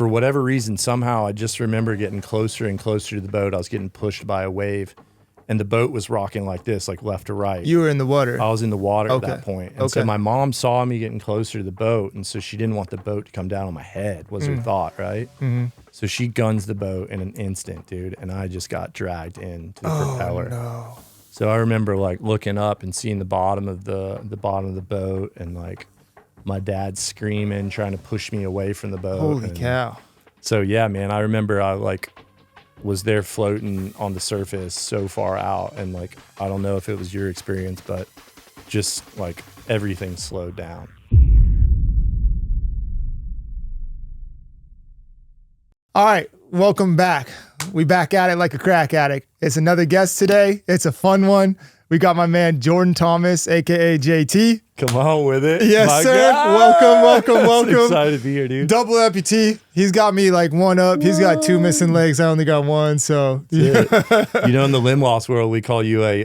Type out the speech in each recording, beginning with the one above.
for whatever reason, somehow I just remember getting closer and closer to the boat. I was getting pushed by a wave, and the boat was rocking like this, like left to right. You were in the water. I was in the water at that point. And so my mom saw me getting closer to the boat, and so she didn't want the boat to come down on my head, was her thought, right? Mm-hmm. So she guns the boat in an instant, dude, and I just got dragged into the propeller. No. So I remember like looking up and seeing the bottom of the boat, and like my dad screaming, trying to push me away from the boat. Holy cow. So yeah, man, I remember I like was there floating on the surface so far out, and like I don't know if it was your experience, but just like everything slowed down. All right, welcome back. We back at it like a crack addict. It's another guest today. It's a fun one. We got my man Jordan Thomas, aka JT. Come on with it. Yes, my sir. God. Welcome. So excited to be here, dude. Double amputee. He's got me like one up. He's got 2 missing legs. I only got 1. So You know, in the limb loss world, we call you a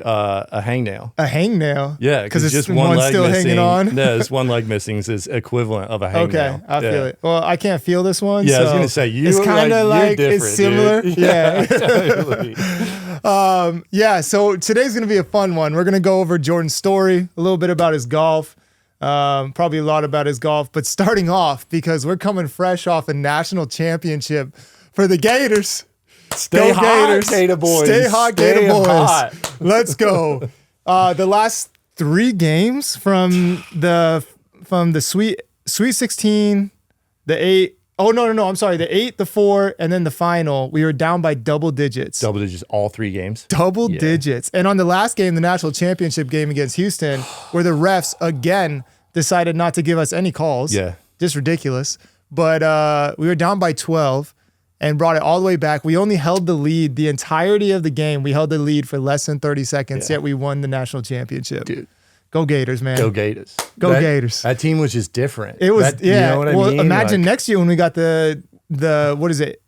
hangnail. A hangnail. Yeah, because it's just one leg still missing. hanging on. No, it's one leg missing is equivalent of a hangnail. Okay, I feel it. Well, I can't feel this one. Yeah, so I was gonna say it's kind of like you're it's similar. Dude. Yeah. Totally. Yeah. So today's gonna be a fun one. We're gonna go over Jordan's story, a little bit about his golf. Probably a lot about his golf, but starting off because we're coming fresh off a national championship for the Gators. Stay hot, Gators. Gator boys. Stay hot, Gator Stay boys. hot. Let's go. The last 3 games from the Sweet 16, the 8. Oh no! I'm sorry. The 8, the 4, and then the final. We were down by double digits. Double digits, all 3 games. Double digits. And on the last game, the national championship game against Houston, where the refs again decided not to give us any calls. Yeah. Just ridiculous. But we were down by 12 and brought it all the way back. We only held the lead the entirety of the game. We held the lead for less than 30 seconds, yet we won the national championship. Dude. Go Gators, man. Go Gators. Gators. That team was just different. It was, You know what I mean? Imagine next year when we got the what is it,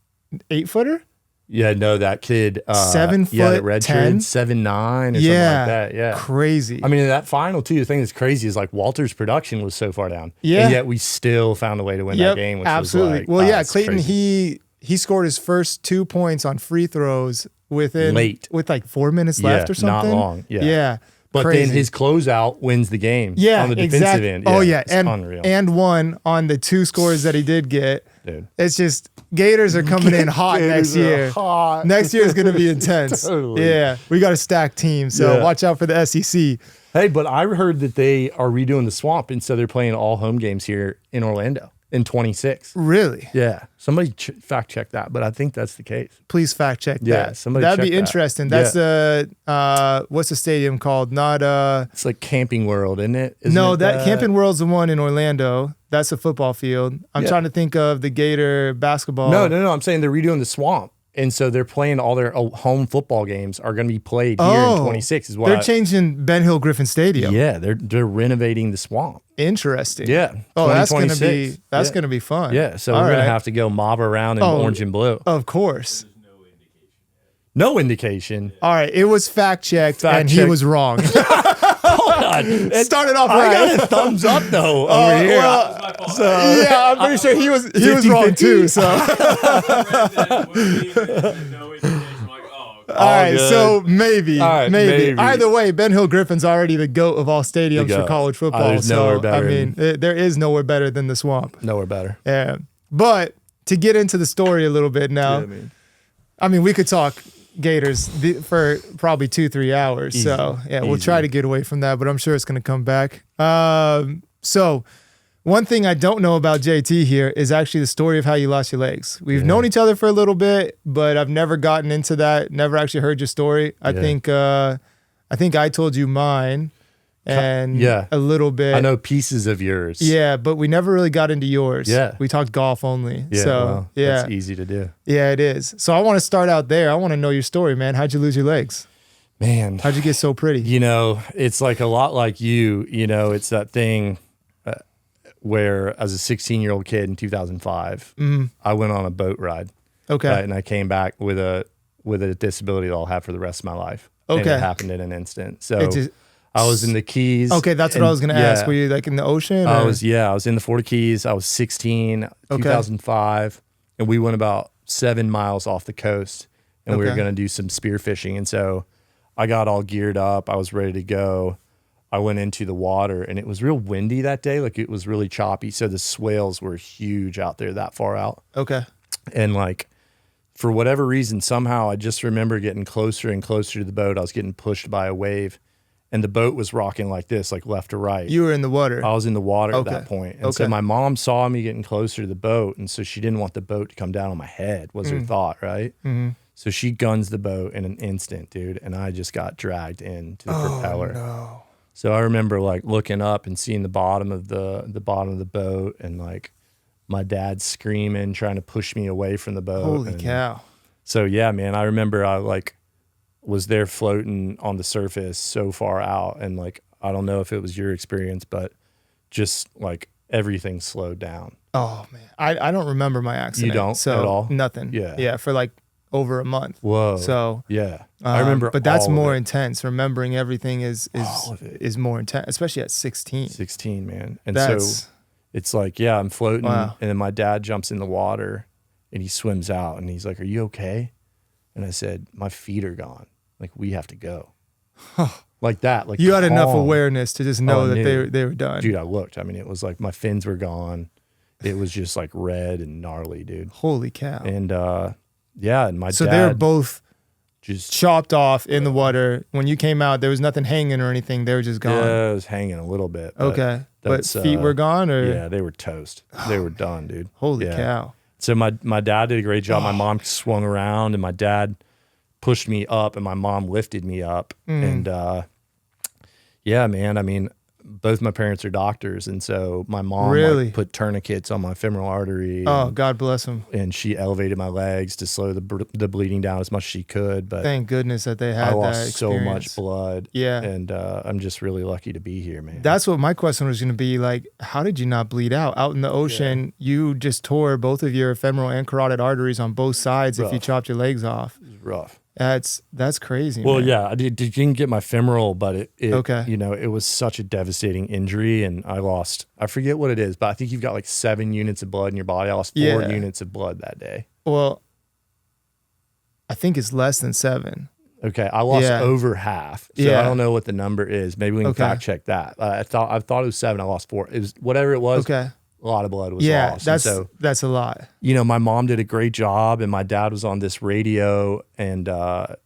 8-footer? Yeah, no, that kid. 7 foot, yeah, that red 10? 7'9" or something like that. Yeah. Crazy. I mean, in that final, too, the thing that's crazy is like Walter's production was so far down. Yeah. And yet we still found a way to win that game, which absolutely. was like, well, yeah, it's Clayton, crazy. he scored his first 2 points on free throws with like 4 minutes left or something. Not long. Yeah. But crazy. then his closeout wins the game on the defensive end. Oh, yeah. It's unreal. And one on the 2 scores that he did get. Dude. It's just Gators are coming in hot next year. Hot. Next year is going to be intense. Totally. Yeah. We got a stacked team, so watch out for the SEC. Hey, but I heard that they are redoing the Swamp, and so they're playing all home games here in Orlando in 26. Really? Yeah. Somebody fact check that, but I think that's the case. Please fact check that. Somebody That'd check be interesting. That's what's the stadium called? Not It's like Camping World, isn't it? Camping World's the one in Orlando. That's a football field. I'm trying to think of the Gator basketball. No. I'm saying they're redoing the Swamp. And so they're playing all their home football games are going to be played here in 26 is what they're changing Ben Hill Griffin Stadium. Yeah, they're renovating the Swamp. Interesting. Yeah. Oh, that's going to be fun. Yeah, so we're going to have to go mob around in orange and blue. Of course. No indication. All right, it was fact-checked and he was wrong. Hold on. It started off right. I got a thumbs up though over here. Yeah, I'm pretty sure he was wrong too. So. All right, so maybe. Either way, Ben Hill Griffin's already the GOAT of all stadiums for college football. There's nowhere better. I mean, there is nowhere better than the Swamp. Nowhere better. Yeah, but to get into the story a little bit now, I mean, we could talk Gators for probably 2-3 hours. Easy. So we'll try to get away from that, but I'm sure it's going to come back. So one thing I don't know about JT here is actually the story of how you lost your legs. We've known each other for a little bit, but I've never gotten into that. Never actually heard your story. I think I told you mine and a little bit. I know pieces of yours. Yeah, but we never really got into yours. Yeah. We talked golf only. Yeah, so, that's easy to do. Yeah, it is. So I want to start out there. I want to know your story, man. How'd you lose your legs? Man. How'd you get so pretty? You know, it's like a lot like you know, it's that thing where as a 16-year-old kid in 2005, I went on a boat ride. Okay. Right, and I came back with a disability that I'll have for the rest of my life. Okay. And it happened in an instant. So I was in the Keys. Okay, that's what I was going to ask. Were you like in the ocean? I was in the Florida Keys. I was 16, 2005. and we went about 7 miles off the coast, and we were Okay. going to do some spearfishing. And so I got all geared up. I was ready to go. I went into the water, and it was real windy that day. Like, it was really choppy. So the swales were huge out there that far out. Okay. And like, for whatever reason, somehow I just remember getting closer and closer to the boat. I was getting pushed by a wave, and the boat was rocking like this, like left to right. You were in the water. I was in the water Okay. at that point. And so my mom saw me getting closer to the boat, and so she didn't want the boat to come down on my head, was her thought, right? Mm-hmm. So she guns the boat in an instant, dude, and I just got dragged into the propeller. No. So I remember like looking up and seeing the bottom of the bottom of the boat, and like my dad screaming, trying to push me away from the boat. Holy and cow. So yeah, man, I remember I like was there floating on the surface so far out, and like I don't know if it was your experience, but just like everything slowed down. Oh man, I don't remember my accident. You don't so at all? Nothing. Yeah. for like over a month. Whoa. So yeah, I remember, but that's all of more it. intense. Remembering everything is All of it. is more intense, especially at 16. 16, man. And That's so it's like, yeah, I'm floating, Wow. and then my dad jumps in the water, and he swims out, and he's like, "Are you okay?" And I said, "My feet are gone. Like, we have to go." Like that. Like, you had enough calm. awareness to just know Oh, I that knew. they were done. Dude, I looked. I mean, it was like my fins were gone. It was just like red and gnarly, dude. Holy cow. And yeah, and my So dad they were both just chopped off in the water. When you came out, there was nothing hanging or anything. They were just gone. yeah, it was hanging a little bit. But Okay. But that's, feet were gone, or yeah, they were toast. They were done, dude. holy Yeah. cow. So my dad did a great job. My mom swung around, and my dad pushed me up, and my mom lifted me up. And yeah, man, I mean, both my parents are doctors, and so my mom Really? like, put tourniquets on my femoral artery. Oh, God bless them. And she elevated my legs to slow the bleeding down as much as she could. But Thank goodness that they had I that lost so experience. much blood. Yeah. And I'm just really lucky to be here, man. That's what my question was going to be. Like, how did you not bleed out? Out in the ocean, you just tore both of your femoral and carotid arteries on both sides if you Rough. chopped your legs off. It was rough. That's crazy. Well, man. yeah, I didn't get my femoral, but it Okay. you know, it was such a devastating injury, and I forget what it is, but I think you've got like 7 units of blood in your body. I lost 4 Yeah. units of blood that day. Well, I think it's less than 7. Okay, I lost Yeah. over half. So Yeah. I don't know what the number is. Maybe we can Okay. fact check that. I thought it was 7. I lost 4. It was whatever it was. Okay. A lot of blood was Yeah, lost. And that's a lot. you know, my mom did a great job, and my dad was on this radio, and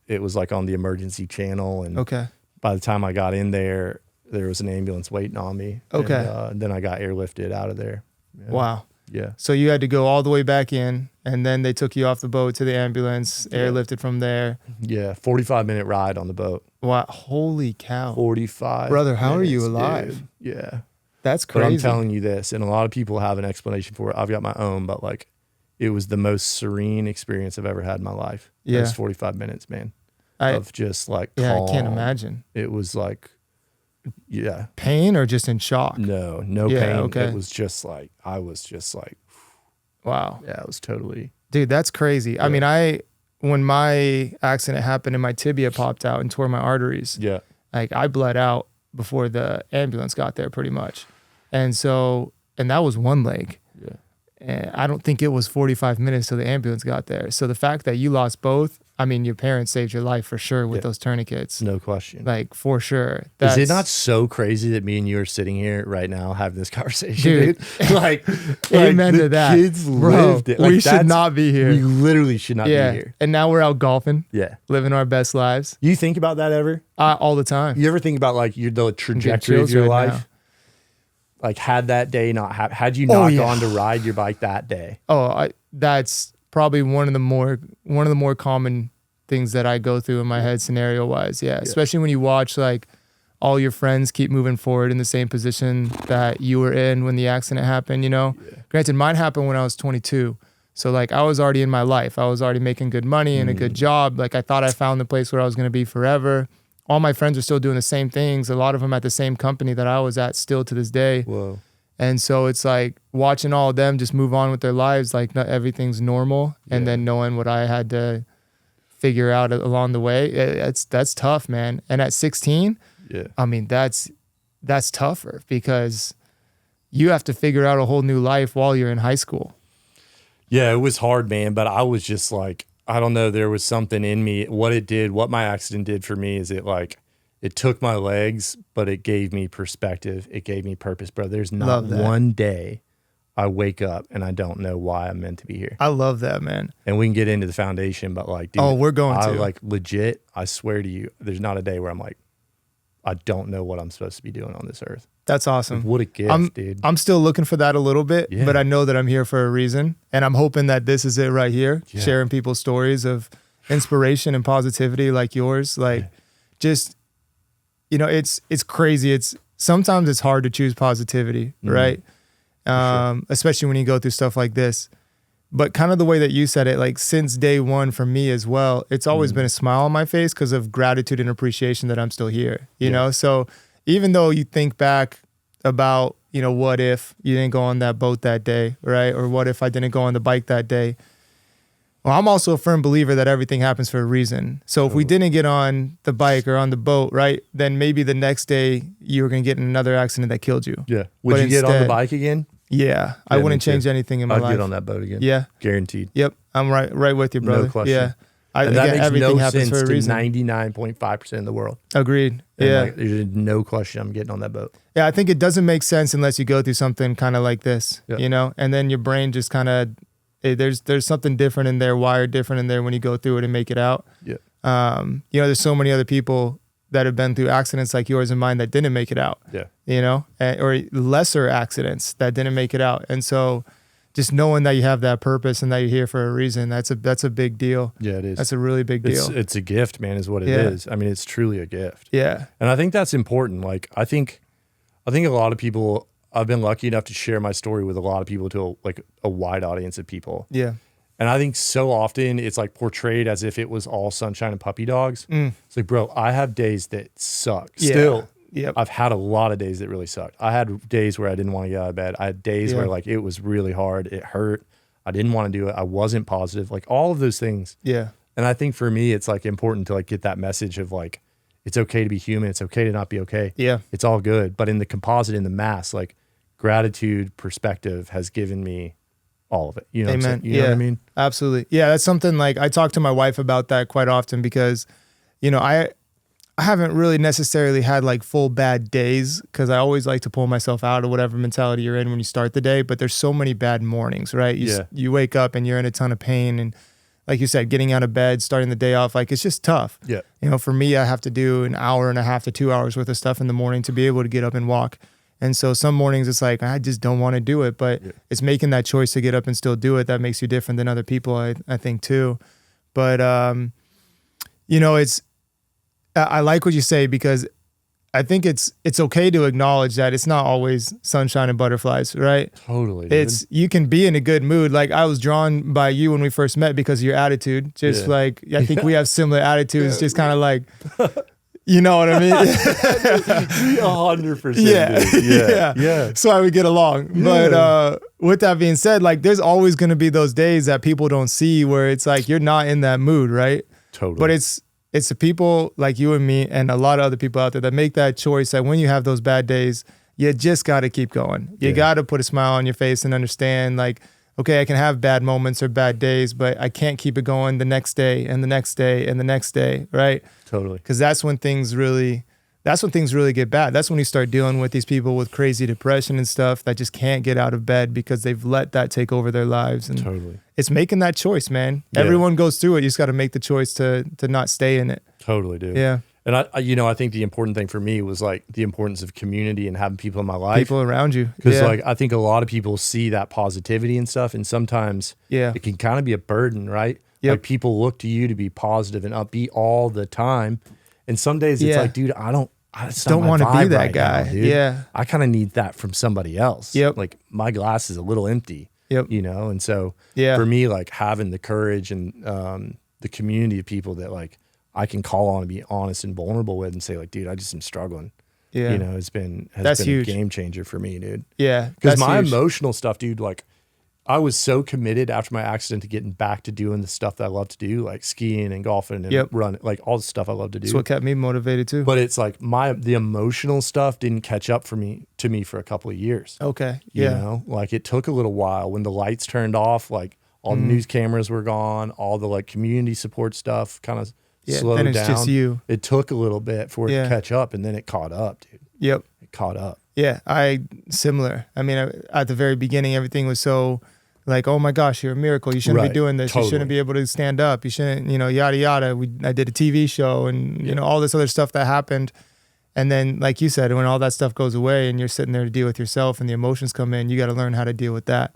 it was like on the emergency channel. And Okay. by the time I got in there was an ambulance waiting on me. Okay. And then I got airlifted out of there. Yeah. Wow. Yeah. So you had to go all the way back in, and then they took you off the boat to the ambulance, airlifted from there. Yeah. 45-minute ride on the boat. Wow. Holy cow. 45. Brother, how are you minutes, alive? dude. Yeah. That's But crazy. I'm telling you this, and a lot of people have an explanation for it. I've got my own, but like, it was the most serene experience I've ever had in my life. Yeah. Those 45 minutes, man, I of just like I can't calm. imagine. It was like, yeah, Pain or just in shock? no Yeah, pain. okay. It was just like, I was just like, Wow. yeah, it was totally. Dude, that's crazy. I mean, when my accident happened and my tibia popped out and tore my arteries, Yeah. like I bled out before the ambulance got there pretty much. And that was one leg. Yeah. And I don't think it was 45 minutes till the ambulance got there. So the fact that you lost both, I mean, your parents saved your life for sure with those tourniquets. No question. Like, for sure. Is it not so crazy that me and you are sitting here right now having this conversation, Dude. dude? like Amen the to that. Kids Bro, lived it. Like, we should that's- not be here. We literally should not Yeah. be here. And now we're out golfing, Yeah. living our best lives You think about that ever? all the time. You ever think about like the trajectory of chills your right life? now. Like had that day not had you not yeah. gone to ride your bike that day? Oh, that's probably one of the more common things that I go through in my head scenario wise. Yeah. Especially when you watch like all your friends keep moving forward in the same position that you were in when the accident happened, you know? Granted, mine happened when I was 22. So like I was already in my life. I was already making good money and a good job. Like I thought I found the place where I was going to be forever. All my friends are still doing the same things. A lot of them at the same company that I was at still to this day. Whoa. And so it's like watching all of them just move on with their lives, like not everything's normal. And then knowing what I had to figure out along the way, that's tough, man. And at 16, I mean, that's tougher because you have to figure out a whole new life while you're in high school. Yeah, it was hard, man. But I was just like, I don't know. There was something in me. What my accident did for me is it took my legs, but it gave me perspective. It gave me purpose, bro. There's not one day I wake up and I don't know why I'm meant to be here. I love that, man. And we can get into the foundation, but like, dude, we're going to. Like, legit, I swear to you, there's not a day where I'm like, I don't know what I'm supposed to be doing on this earth. That's awesome. Like, what a gift, dude. I'm still looking for that a little bit, but I know that I'm here for a reason. And I'm hoping that this is it right here, sharing people's stories of inspiration and positivity like yours. Like, just, you know, it's crazy. Sometimes it's hard to choose positivity, right? Sure. Especially when you go through stuff like this. But kind of the way that you said it, like since day one for me as well, it's always been a smile on my face because of gratitude and appreciation that I'm still here, you know? So even though you think back about, you know, what if you didn't go on that boat that day, right? Or what if I didn't go on the bike that day? Well, I'm also a firm believer that everything happens for a reason. So if we didn't get on the bike or on the boat, right, then maybe the next day you were going to get in another accident that killed you. Yeah. Would you get on the bike again? Yeah. I wouldn't change anything in my life. I'd get on that boat again. Yeah. Guaranteed. Yep. I'm right with you, brother. No question. Yeah. And that makes no sense to 99.5% of the world. Agreed. And yeah. Like, there's no question I'm getting on that boat. Yeah, I think it doesn't make sense unless you go through something kind of like this, you know, and then your brain just kind of, there's something different in there, wired different in there when you go through it and make it out. Yeah. You know, there's so many other people that have been through accidents like yours and mine that didn't make it out. Yeah. You know, or lesser accidents that didn't make it out. And so just knowing that you have that purpose and that you're here for a reason, that's a big deal. Yeah, it is. That's a really big deal. It's a gift, man, is what it is. I mean, it's truly a gift. Yeah. And I think that's important. Like, I think a lot of people, I've been lucky enough to share my story with a lot of people, to a wide audience of people. Yeah. And I think so often it's like portrayed as if it was all sunshine and puppy dogs. It's like, bro, I have days that suck. Still, I've had a lot of days that really sucked. I had days where I didn't want to get out of bed. I had days where like it was really hard. It hurt. I didn't want to do it. I wasn't positive. Like all of those things. Yeah. And I think for me, it's like important to like get that message of like, it's okay to be human. It's okay to not be okay. Yeah. It's all good. But in the composite, in the mass, like gratitude, perspective has given me all of it. You know what I'm saying? You know what I mean? Absolutely. Yeah. That's something like I talk to my wife about that quite often because, you know, I haven't really necessarily had like full bad days because I always like to pull myself out of whatever mentality you're in when you start the day. But there's so many bad mornings, right? You wake up and you're in a ton of pain. And like you said, getting out of bed, starting the day off, like it's just tough. Yeah. You know, for me, I have to do an hour and a half to 2 hours worth of stuff in the morning to be able to get up and walk. And so some mornings it's like, I just don't want to do it, but it's making that choice to get up and still do it that makes you different than other people, I think too. But, you know, I like what you say because I think it's okay to acknowledge that it's not always sunshine and butterflies, right? Totally. Dude. You can be in a good mood. Like I was drawn by you when we first met because of your attitude. Just like, I think we have similar attitudes, just kind of like, you know what I mean? 100%. Yeah. So I would get along. Yeah. But with that being said, like there's always going to be those days that people don't see where it's like you're not in that mood, right? Totally. But it's the people like you and me and a lot of other people out there that make that choice that when you have those bad days, you just got to keep going. You got to put a smile on your face and understand like, okay, I can have bad moments or bad days, but I can't keep it going the next day and the next day and the next day, right? Totally. Because that's when things really get bad. That's when you start dealing with these people with crazy depression and stuff that just can't get out of bed because they've let that take over their lives. And it's making that choice, man. Yeah. Everyone goes through it. You just got to make the choice to not stay in it. Totally, dude. Yeah. And I think the important thing for me was like the importance of community and having people in my life. People around you. Because like, I think a lot of people see that positivity and stuff. And sometimes it can kind of be a burden, right? Yep. Like people look to you to be positive and upbeat all the time. And some days it's like, dude, I don't want to be that guy. Now, dude. Yeah. I kind of need that from somebody else. Yep. Like my glass is a little empty. Yep. You know? And so for me, like having the courage and the community of people that like I can call on and be honest and vulnerable with and say like, dude, I just am struggling. Yeah. You know, has been huge. A game changer for me, dude. Yeah. Because my emotional stuff, dude, like I was so committed after my accident to getting back to doing the stuff that I love to do, like skiing and golfing and running, like all the stuff I love to do. That's what kept me motivated too. But it's like the emotional stuff didn't catch up to me for a couple of years. Okay. You know, like it took a little while when the lights turned off, like all the news cameras were gone, all the like community support stuff kind of slowed then it's down. just you. It took a little bit for it to catch up, and then it caught up, dude. Yep. It caught up. Yeah, similar. I mean, at the very beginning, everything was so like, oh my gosh, you're a miracle. You shouldn't be doing this. Totally. You shouldn't be able to stand up. You shouldn't, yada, yada. I did a TV show and, all this other stuff that happened. And then, like you said, when all that stuff goes away and you're sitting there to deal with yourself and the emotions come in, you got to learn how to deal with that.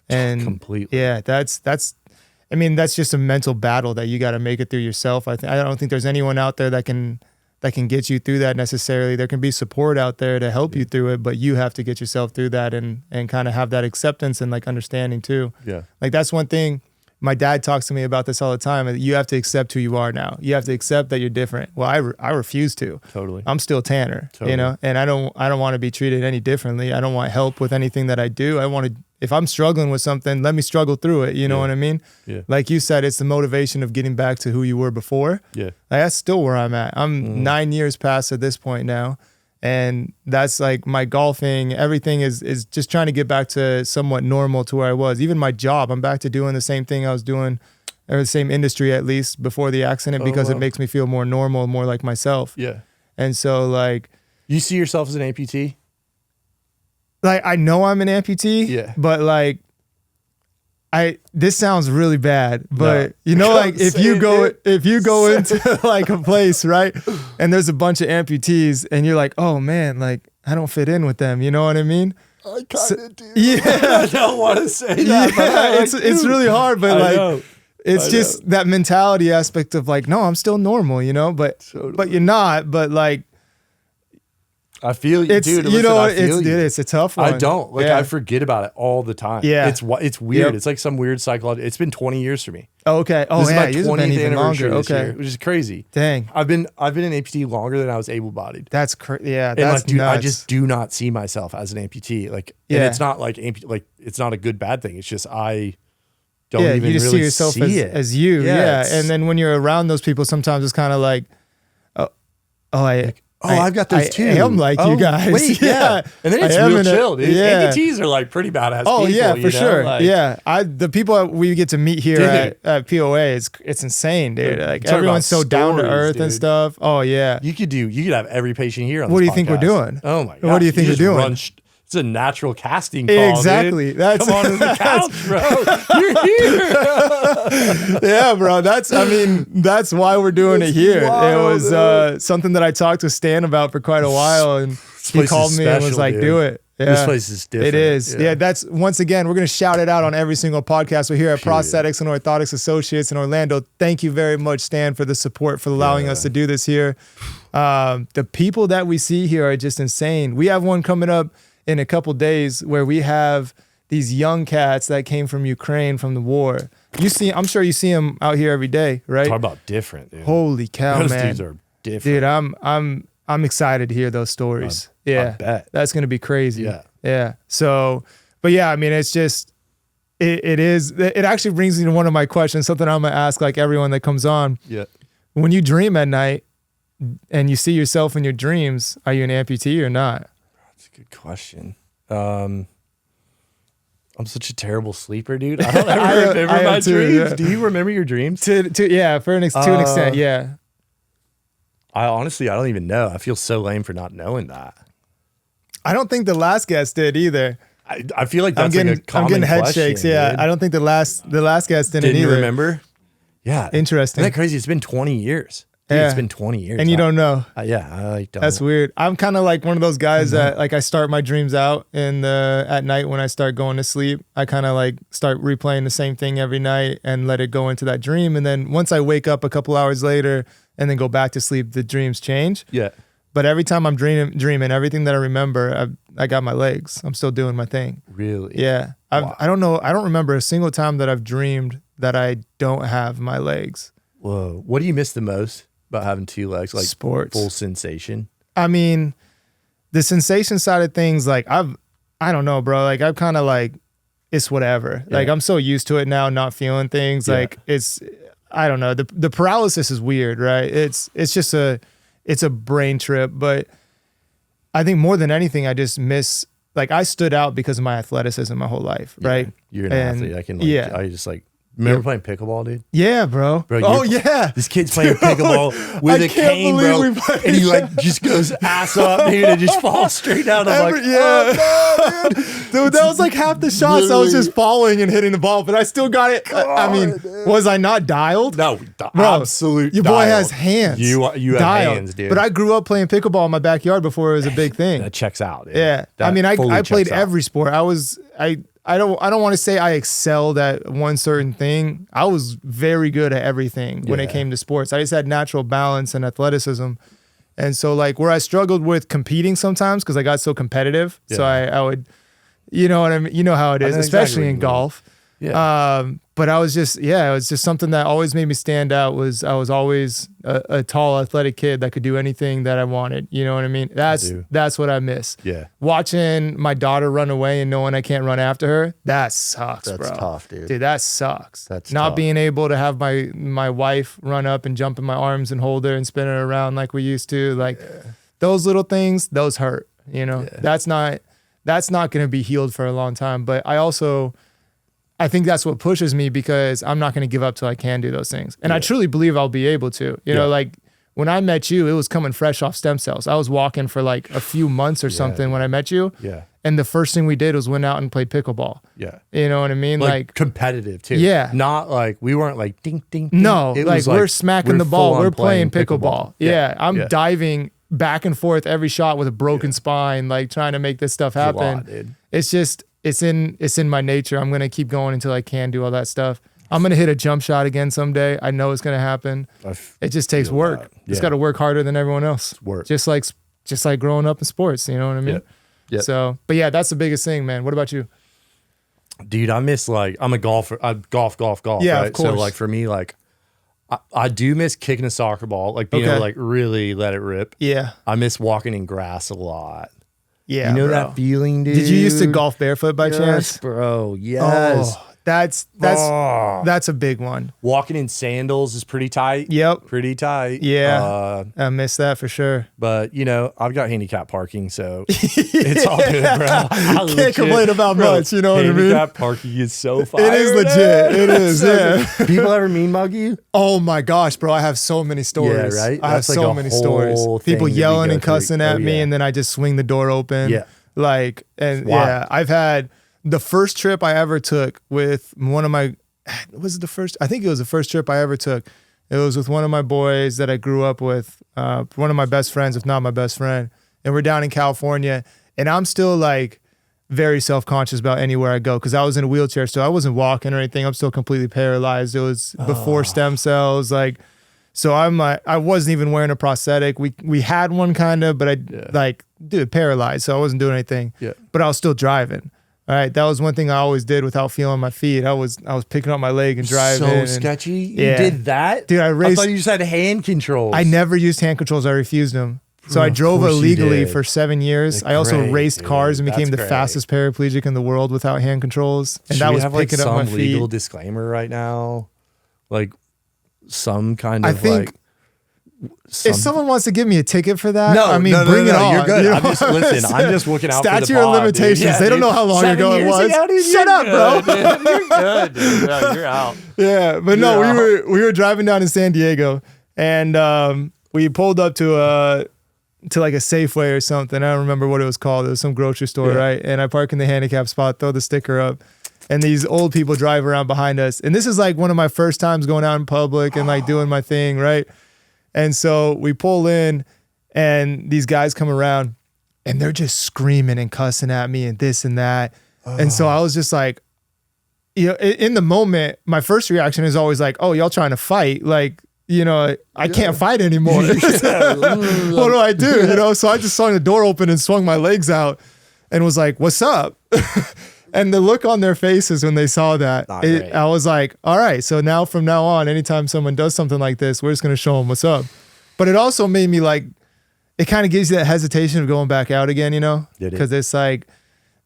And completely. Yeah, that's just a mental battle that you got to make it through yourself. I don't think there's anyone out there that can get you through that necessarily. There can be support out there to help you through it, but you have to get yourself through that and kind of have that acceptance and like understanding too. Yeah. Like that's one thing my dad talks to me about this all the time. You have to accept who you are now. You have to accept that you're different. Well, I refuse to. Totally. I'm still Tanner, and I don't want to be treated any differently. I don't want help with anything that I do. I want to, if I'm struggling with something, let me struggle through it. You know what I mean? Yeah. Like you said, it's the motivation of getting back to who you were before. Yeah. Like that's still where I'm at. I'm 9 years past at this point now. And that's like my golfing, everything is just trying to get back to somewhat normal to where I was. Even my job, I'm back to doing the same thing I was doing, or the same industry at least before the accident, because it makes me feel more normal, more like myself. Yeah. And so like... You see yourself as an amputee? Like, I know I'm an amputee, but like, this sounds really bad, but like if you go into like a place, right, and there's a bunch of amputees and you're like, oh man, like I don't fit in with them, you know what I mean? I kind of do. Yeah. I don't want to say that, but it's really hard, but like it's just that mentality aspect of like, no, I'm still normal, but you're not, but like, I feel you, dude. It's a tough one. I don't I forget about it all the time. Yeah, it's weird. Yep. It's like some weird psychological. It's been 20 years for me. Oh, okay. Oh, this yeah. is my 20th anniversary this year, which is crazy. Dang. I've been an amputee longer than I was able-bodied. That's crazy. Yeah, that's dude, nuts. I just do not see myself as an amputee. Like, and it's not like it's not a good bad thing. It's just I don't even you just really see yourself see as you. Yeah, and then when you're around those people, sometimes it's kind of like, I've got those too. I am like you guys. Wait, yeah. And then it's real chill, dude. Yeah. Amputees are like pretty badass people. Yeah, for sure. Like, the people we get to meet here at POA, it's insane, dude. Like everyone's so down to earth and stuff. Oh yeah. You could have every patient here on What this do you think we're doing? Oh my god. What do you think you're doing? It's a natural casting call. Exactly. Dude. Come on the couch, bro. You're here. Yeah, bro. That's why we're doing it here. Wild, it was something that I talked to Stan about for quite a while, and he called me and was like, "Do it." Yeah. This place is different. It is. Yeah, that's once again, we're going to shout it out on every single podcast. We're here at Prosthetics and Orthotics Associates in Orlando. Thank you very much, Stan, for the support, for allowing us to do this here. The people that we see here are just insane. We have one coming up in a couple days where we have these young cats that came from Ukraine from the war. I'm sure you see them out here every day, right? Talk about different, dude. Holy cow, those man. Those dudes are different. Dude, I'm excited to hear those stories. I bet. That's going to be crazy. Yeah. Yeah. So, but yeah, I mean, it's just, it actually brings me to one of my questions, something I'm going to ask like everyone that comes on. Yeah. When you dream at night and you see yourself in your dreams, are you an amputee or not? That's a good question. I'm such a terrible sleeper, dude. I don't ever remember my dreams. Yeah. Do you remember your dreams? To an extent, yeah. I don't even know. I feel so lame for not knowing that. I don't think the last guest did either. I feel like that's like a common I'm getting head question, shakes. Yeah, dude. I don't think the last guest didn't either. Didn't remember? Yeah, interesting. Isn't that crazy? It's been 20 years. Dude, it's been 20 years. And you don't know. I don't. That's weird. I'm kind of like one of those guys that like I start my dreams out at night when I start going to sleep. I kind of like start replaying the same thing every night and let it go into that dream. And then once I wake up a couple hours later and then go back to sleep, the dreams change. Yeah. But every time I'm dreaming, everything that I remember, I got my legs. I'm still doing my thing. Really? Yeah. Wow. I don't know. I don't remember a single time that I've dreamed that I don't have my legs. Whoa. What do you miss the most about having two legs? Like sports. Full sensation? I mean, the sensation side of things, like I don't know, bro. Like I've kind of like, it's whatever. Yeah. Like I'm so used to it now, not feeling things. Yeah. Like I don't know. The paralysis is weird, right? It's just it's a brain trip, but I think more than anything, I just miss like I stood out because of my athleticism my whole life, right? You're an athlete. I can like, I just like, remember playing pickleball, dude? Yeah, bro. Oh, yeah. This kid's playing pickleball with a cane, bro. And he like just goes ass up, dude, and just falls straight down. I'm like, oh, no, dude, that was like half the shots. Literally. I was just falling and hitting the ball, but I still got it. I mean, was I not dialed? No, bro, absolute your dialed. boy has hands. You have hands, dude. But I grew up playing pickleball in my backyard before it was a big thing. That checks out, dude. Yeah. That I mean, I played every out. sport. I don't want to say I excelled at one certain thing. I was very good at everything when it came to sports. I just had natural balance and athleticism. And so like where I struggled with competing sometimes because I got so competitive. So I would, you know what I mean? You know how it is, especially in golf. Yeah. But I was just, it was just something that always made me stand out was I was always a tall, athletic kid that could do anything that I wanted. You know what I mean? That's what I miss. Yeah. Watching my daughter run away and knowing I can't run after her, that sucks, bro. That's tough, dude. Dude, that sucks. That's not tough. being able to have my wife run up and jump in my arms and hold her and spin her around like we used to. Like those little things, those hurt. You know, that's not going to be healed for a long time. But I think that's what pushes me because I'm not going to give up till I can do those things. And I truly believe I'll be able to. You know, like when I met you, it was coming fresh off stem cells. I was walking for like a few months or something when I met you. Yeah. And the first thing we did was went out and played pickleball. Yeah. You know what I mean? Like competitive too. Yeah. Not like, we weren't like ding, ding, ding. No, like we're smacking the ball. We're playing pickleball. Yeah. I'm diving back and forth every shot with a broken spine, like trying to make this stuff happen. It's a lot, dude. It's just, it's in my nature. I'm going to keep going until I can do all that stuff. I'm going to hit a jump shot again someday. I know it's going to happen. It just takes work. It's got to work harder than everyone else. Work. Just like growing up in sports, you know what I mean? Yep. So, but yeah, that's the biggest thing, man. What about you? Dude, I miss like, I'm a golfer. I golf. Yeah, right? of course. So like for me, like I do miss kicking a soccer ball, like being able to like really let it rip. Yeah. I miss walking in grass a lot. Yeah, you know bro. that feeling, dude? Did you used to golf barefoot by chance? Bro, yes. Oh, that's a big one. Walking in sandals is pretty tight. Yep. Pretty tight. Yeah. I miss that for sure. But, you know, I've got handicap parking, so it's all good, bro. Can't complain about much, you know what I mean? Handicap parking is so fire. It is legit. It is, yeah. People ever mean mug you? Oh my gosh, bro. I have so many stories. Yeah, right? I have so many stories. People yelling and cussing at me, and then I just swing the door open. Yeah. Like, and yeah, I've had the first trip I ever took with one of my, was it the first? I think it was the first trip I ever took. It was with one of my boys that I grew up with, one of my best friends, if not my best friend. And we're down in California, and I'm still like very self-conscious about anywhere I go because I was in a wheelchair, so I wasn't walking or anything. I'm still completely paralyzed. It was before stem cells, like. So I'm like, I wasn't even wearing a prosthetic. We had one kind of, but paralyzed, so I wasn't doing anything. Yeah. But I was still driving. All right, that was one thing I always did without feeling my feet. I was picking up my leg and driving. So sketchy. You did that, dude. I thought you just had hand controls. I never used hand controls. I refused them. So I drove illegally for 7 years. I also raced cars and became the fastest paraplegic in the world without hand controls. And that was picking up my feet. Some legal disclaimer right now, like some kind of like. If someone wants to give me a ticket for that, bring it on. You're good. You know I'm just looking out for the pod. Statute of limitations. Yeah, they don't know how long ago it was. Shut up, bro. You're good, dude. No, you're out. Yeah, but we were driving down in San Diego, and we pulled up to like a Safeway or something. I don't remember what it was called. It was some grocery store, right? And I park in the handicap spot, throw the sticker up. And these old people drive around behind us. And this is like one of my first times going out in public and like doing my thing, right? And so we pull in and these guys come around and they're just screaming and cussing at me and this and that. And so I was just like, you know, in the moment, my first reaction is always like, oh, y'all trying to fight. Like, you know, I can't fight anymore. What do I do? You know, so I just swung the door open and swung my legs out and was like, what's up? And the look on their faces when they saw that, I was like, all right, so now from now on, anytime someone does something like this, we're just going to show them what's up. But it also made me like, it kind of gives you that hesitation of going back out again, you know? Because it's like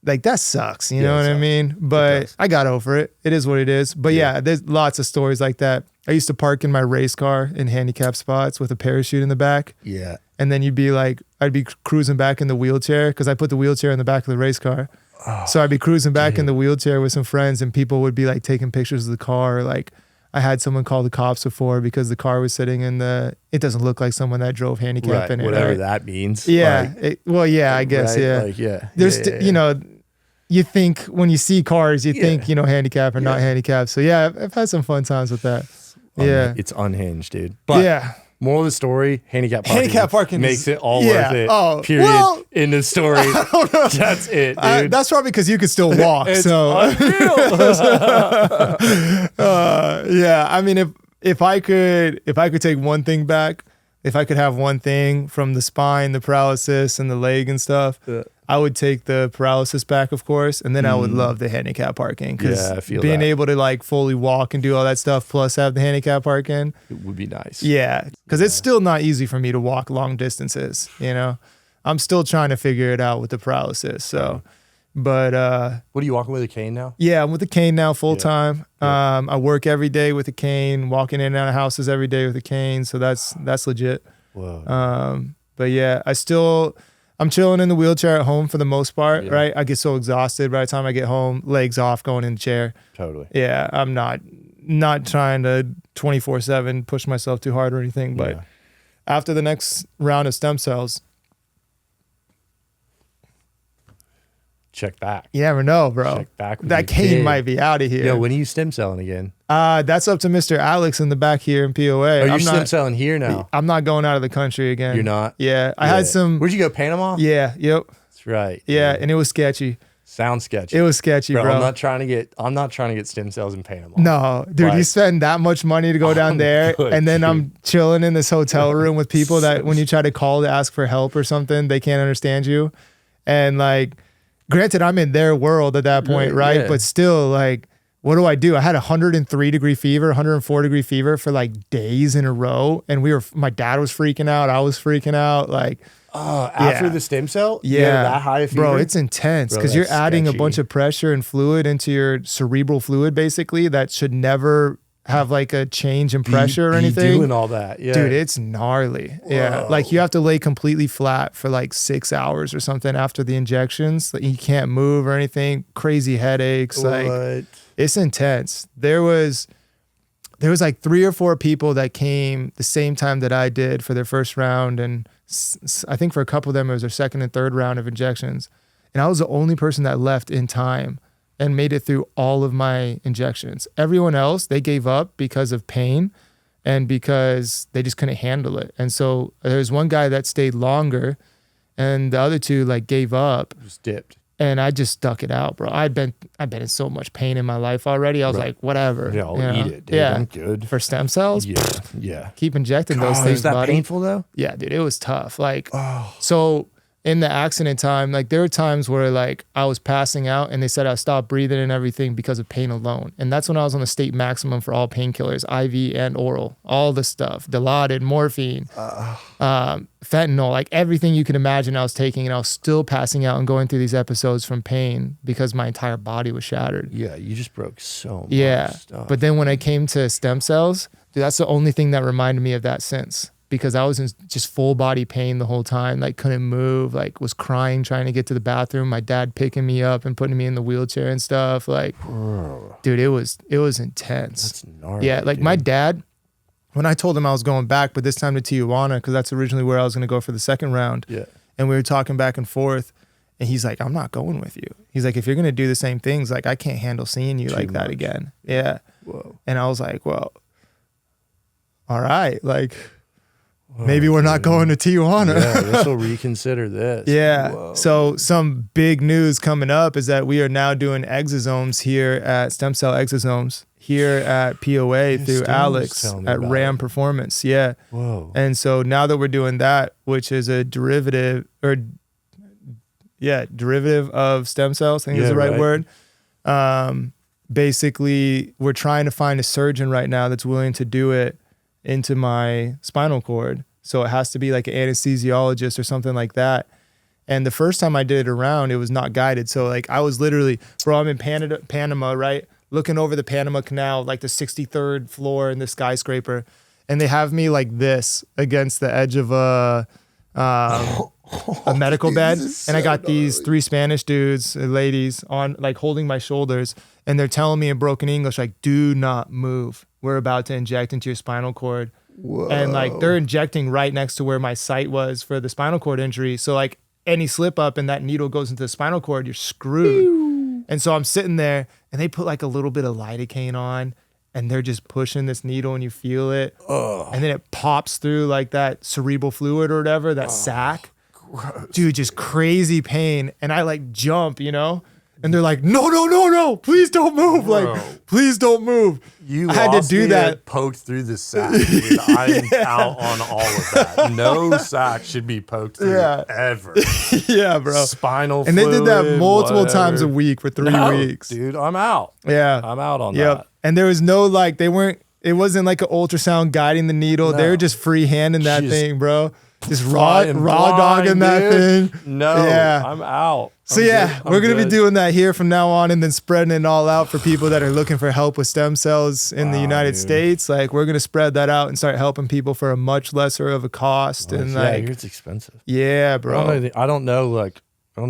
that sucks, you know what I mean? But I got over it. It is what it is. But yeah, there's lots of stories like that. I used to park in my race car in handicap spots with a parachute in the back. Yeah. And then I'd be cruising back in the wheelchair because I put the wheelchair in the back of the race car. Oh, so I'd be cruising back in the wheelchair with some friends, and people would be like taking pictures of the car. Like I had someone call the cops before because the car was sitting in it doesn't look like someone that drove handicap in it. Whatever that means. Yeah. I guess. Right? Yeah. Like, yeah. There's, you know, you think when you see cars, you think, you know, handicap or not handicap. So yeah, I've had some fun times with that. It's unhinged, dude. But moral of the story, handicap parking makes it all worth it. Oh, period. Well, in the story. That's it, dude. That's probably because you could still walk. So I mean, if I could take one thing back, if I could have one thing from the spine, the paralysis, and the leg and stuff, I would take the paralysis back, of course, and then I would love the handicap parking because being able to like fully walk and do all that stuff, plus have the handicap parking, it would be nice. Yeah, because it's still not easy for me to walk long distances. You know, I'm still trying to figure it out with the paralysis. So, but what are you walking with a cane now? Yeah, I'm with a cane now full time. I work every day with a cane, walking in and out of houses every day with a cane. So that's legit. Whoa. But yeah, I'm chilling in the wheelchair at home for the most part, right? I get so exhausted by the time I get home, legs off, going in the chair. Totally. Yeah, I'm not trying to 24/7 push myself too hard or anything. But after the next round of stem cells, check back. You never know, bro. Check back. That cane might be out of here. Yo, when are you stem celling again? That's up to Mr. Alex in the back here in POA. You're stem celling here now? I'm not going out of the country again. You're not? Yeah. I had some. Where'd you go, Panama? Yeah, yep. That's right. Yeah, and it was sketchy. Sounds sketchy. It was sketchy, bro. I'm not trying to get stem cells in Panama. No, dude, you spend that much money to go down there, and then I'm chilling in this hotel room with people that when you try to call to ask for help or something, they can't understand you. And like, granted, I'm in their world at that point, right? Yeah. But still, like, what do? I had 103-degree fever, 104-degree fever for like days in a row. And my dad was freaking out. I was freaking out. Like, after the stem cell? Yeah. That high of fever? Bro, it's intense because you're adding a bunch of pressure and fluid into your cerebral fluid, basically, that should never have like a change in pressure or anything. Doing all that. Yeah. Dude, it's gnarly. Whoa. Yeah. Like you have to lay completely flat for like 6 hours or something after the injections. Like you can't move or anything. Crazy headaches. Like it's intense. There was like 3 or 4 people that came the same time that I did for their first round. And I think for a couple of them, it was their second and third round of injections. And I was the only person that left in time and made it through all of my injections. Everyone else, they gave up because of pain and because they just couldn't handle it. And so there's one guy that stayed longer and the other 2 like gave up. Just dipped. And I just stuck it out, bro. I've been in so much pain in my life already. I was like, whatever. Yeah, I'll eat it, dude. Yeah. I'm good. For stem cells? Yeah. Keep injecting those things, is that buddy. painful though? Yeah, dude, it was tough. Like, so in the accident time, like there were times where like I was passing out and they said I stopped breathing and everything because of pain alone. And that's when I was on the state maximum for all painkillers, IV and oral, all the stuff, Dilaudid, morphine, fentanyl, like everything you can imagine I was taking, and I was still passing out and going through these episodes from pain because my entire body was shattered. Yeah, you just broke so much stuff. But then when I came to stem cells, dude, that's the only thing that reminded me of that since. Because I was in just full body pain the whole time, like couldn't move, like was crying, trying to get to the bathroom. My dad picking me up and putting me in the wheelchair and stuff. Like, dude, it was intense. That's gnarly. Yeah, like my dad, when I told him I was going back, but this time to Tijuana, because that's originally where I was going to go for the second round. Yeah. And we were talking back and forth, and he's like, I'm not going with you. He's like, if you're going to do the same things, like I can't handle seeing you like that again. Yeah. Whoa. And I was like, well, all right, like. Maybe we're not going to Tijuana. Yeah, this will reconsider this. Yeah. Whoa. So some big news coming up is that we are now doing exosomes here at Stem Cell Exosomes here at POA through Alex at Ram Performance. Yeah. Whoa. And so now that we're doing that, which is a derivative of stem cells, I think is the right word. Basically, we're trying to find a surgeon right now that's willing to do it into my spinal cord. So it has to be like an anesthesiologist or something like that. And the first time I did it around, it was not guided. So like I was literally, bro, I'm in Panama, right? looking over the Panama Canal, like the 63rd floor in the skyscraper. And they have me like this against the edge of a medical bed. And I got these 3 Spanish dudes, ladies, on like holding my shoulders. And they're telling me in broken English, like, do not move. We're about to inject into your spinal cord. Whoa. And like they're injecting right next to where my site was for the spinal cord injury. So like any slip up and that needle goes into the spinal cord, you're screwed. Ew. And so I'm sitting there and they put like a little bit of lidocaine on and they're just pushing this needle and you feel it. Ugh. And then it pops through like that cerebral fluid or whatever, that sac. Gross. Dude, just crazy pain. And I like jump, you know? And they're like, no, please don't move. Bro. Like, please don't move. You I had to do that. Poked through the sack, dude. I'm out on all of that. No sack should be poked through ever. Yeah, bro. Spinal and fluid, they did that multiple whatever. times a week for 3 weeks. Dude, I'm out. Yeah. I'm out on that. And there was no like, it wasn't like an ultrasound guiding the needle. No. They were just free handing that Just thing, bro. Just raw blind, dogging that dude. thing. No, Yeah. I'm out. So we're going to be doing that here from now on and then spreading it all out for people that are looking for help with stem cells in the United States. Like we're going to spread that out and start helping people for a much lesser of a cost. And like, it's expensive. Yeah, bro. I don't know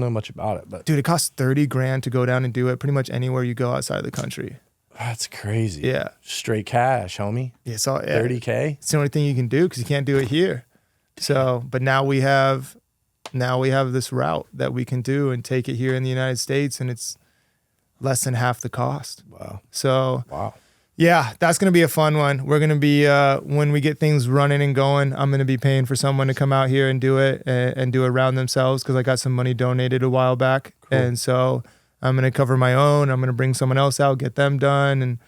much about it, but Dude, it costs $30,000 to go down and do it pretty much anywhere you go outside the country. that's crazy. Yeah. Straight cash, homie. Yeah, so 30K. It's the only thing you can do because you can't do it here. So, but now we have this route that we can do and take it here in the United States, and it's less than half the cost. Wow. So, Wow. Yeah, that's going to be a fun one. We're going to be, when we get things running and going, I'm going to be paying for someone to come out here and do it and do it around themselves because I got some money donated a while back. Cool. And so I'm going to cover my own. I'm going to bring someone else out, get them done, and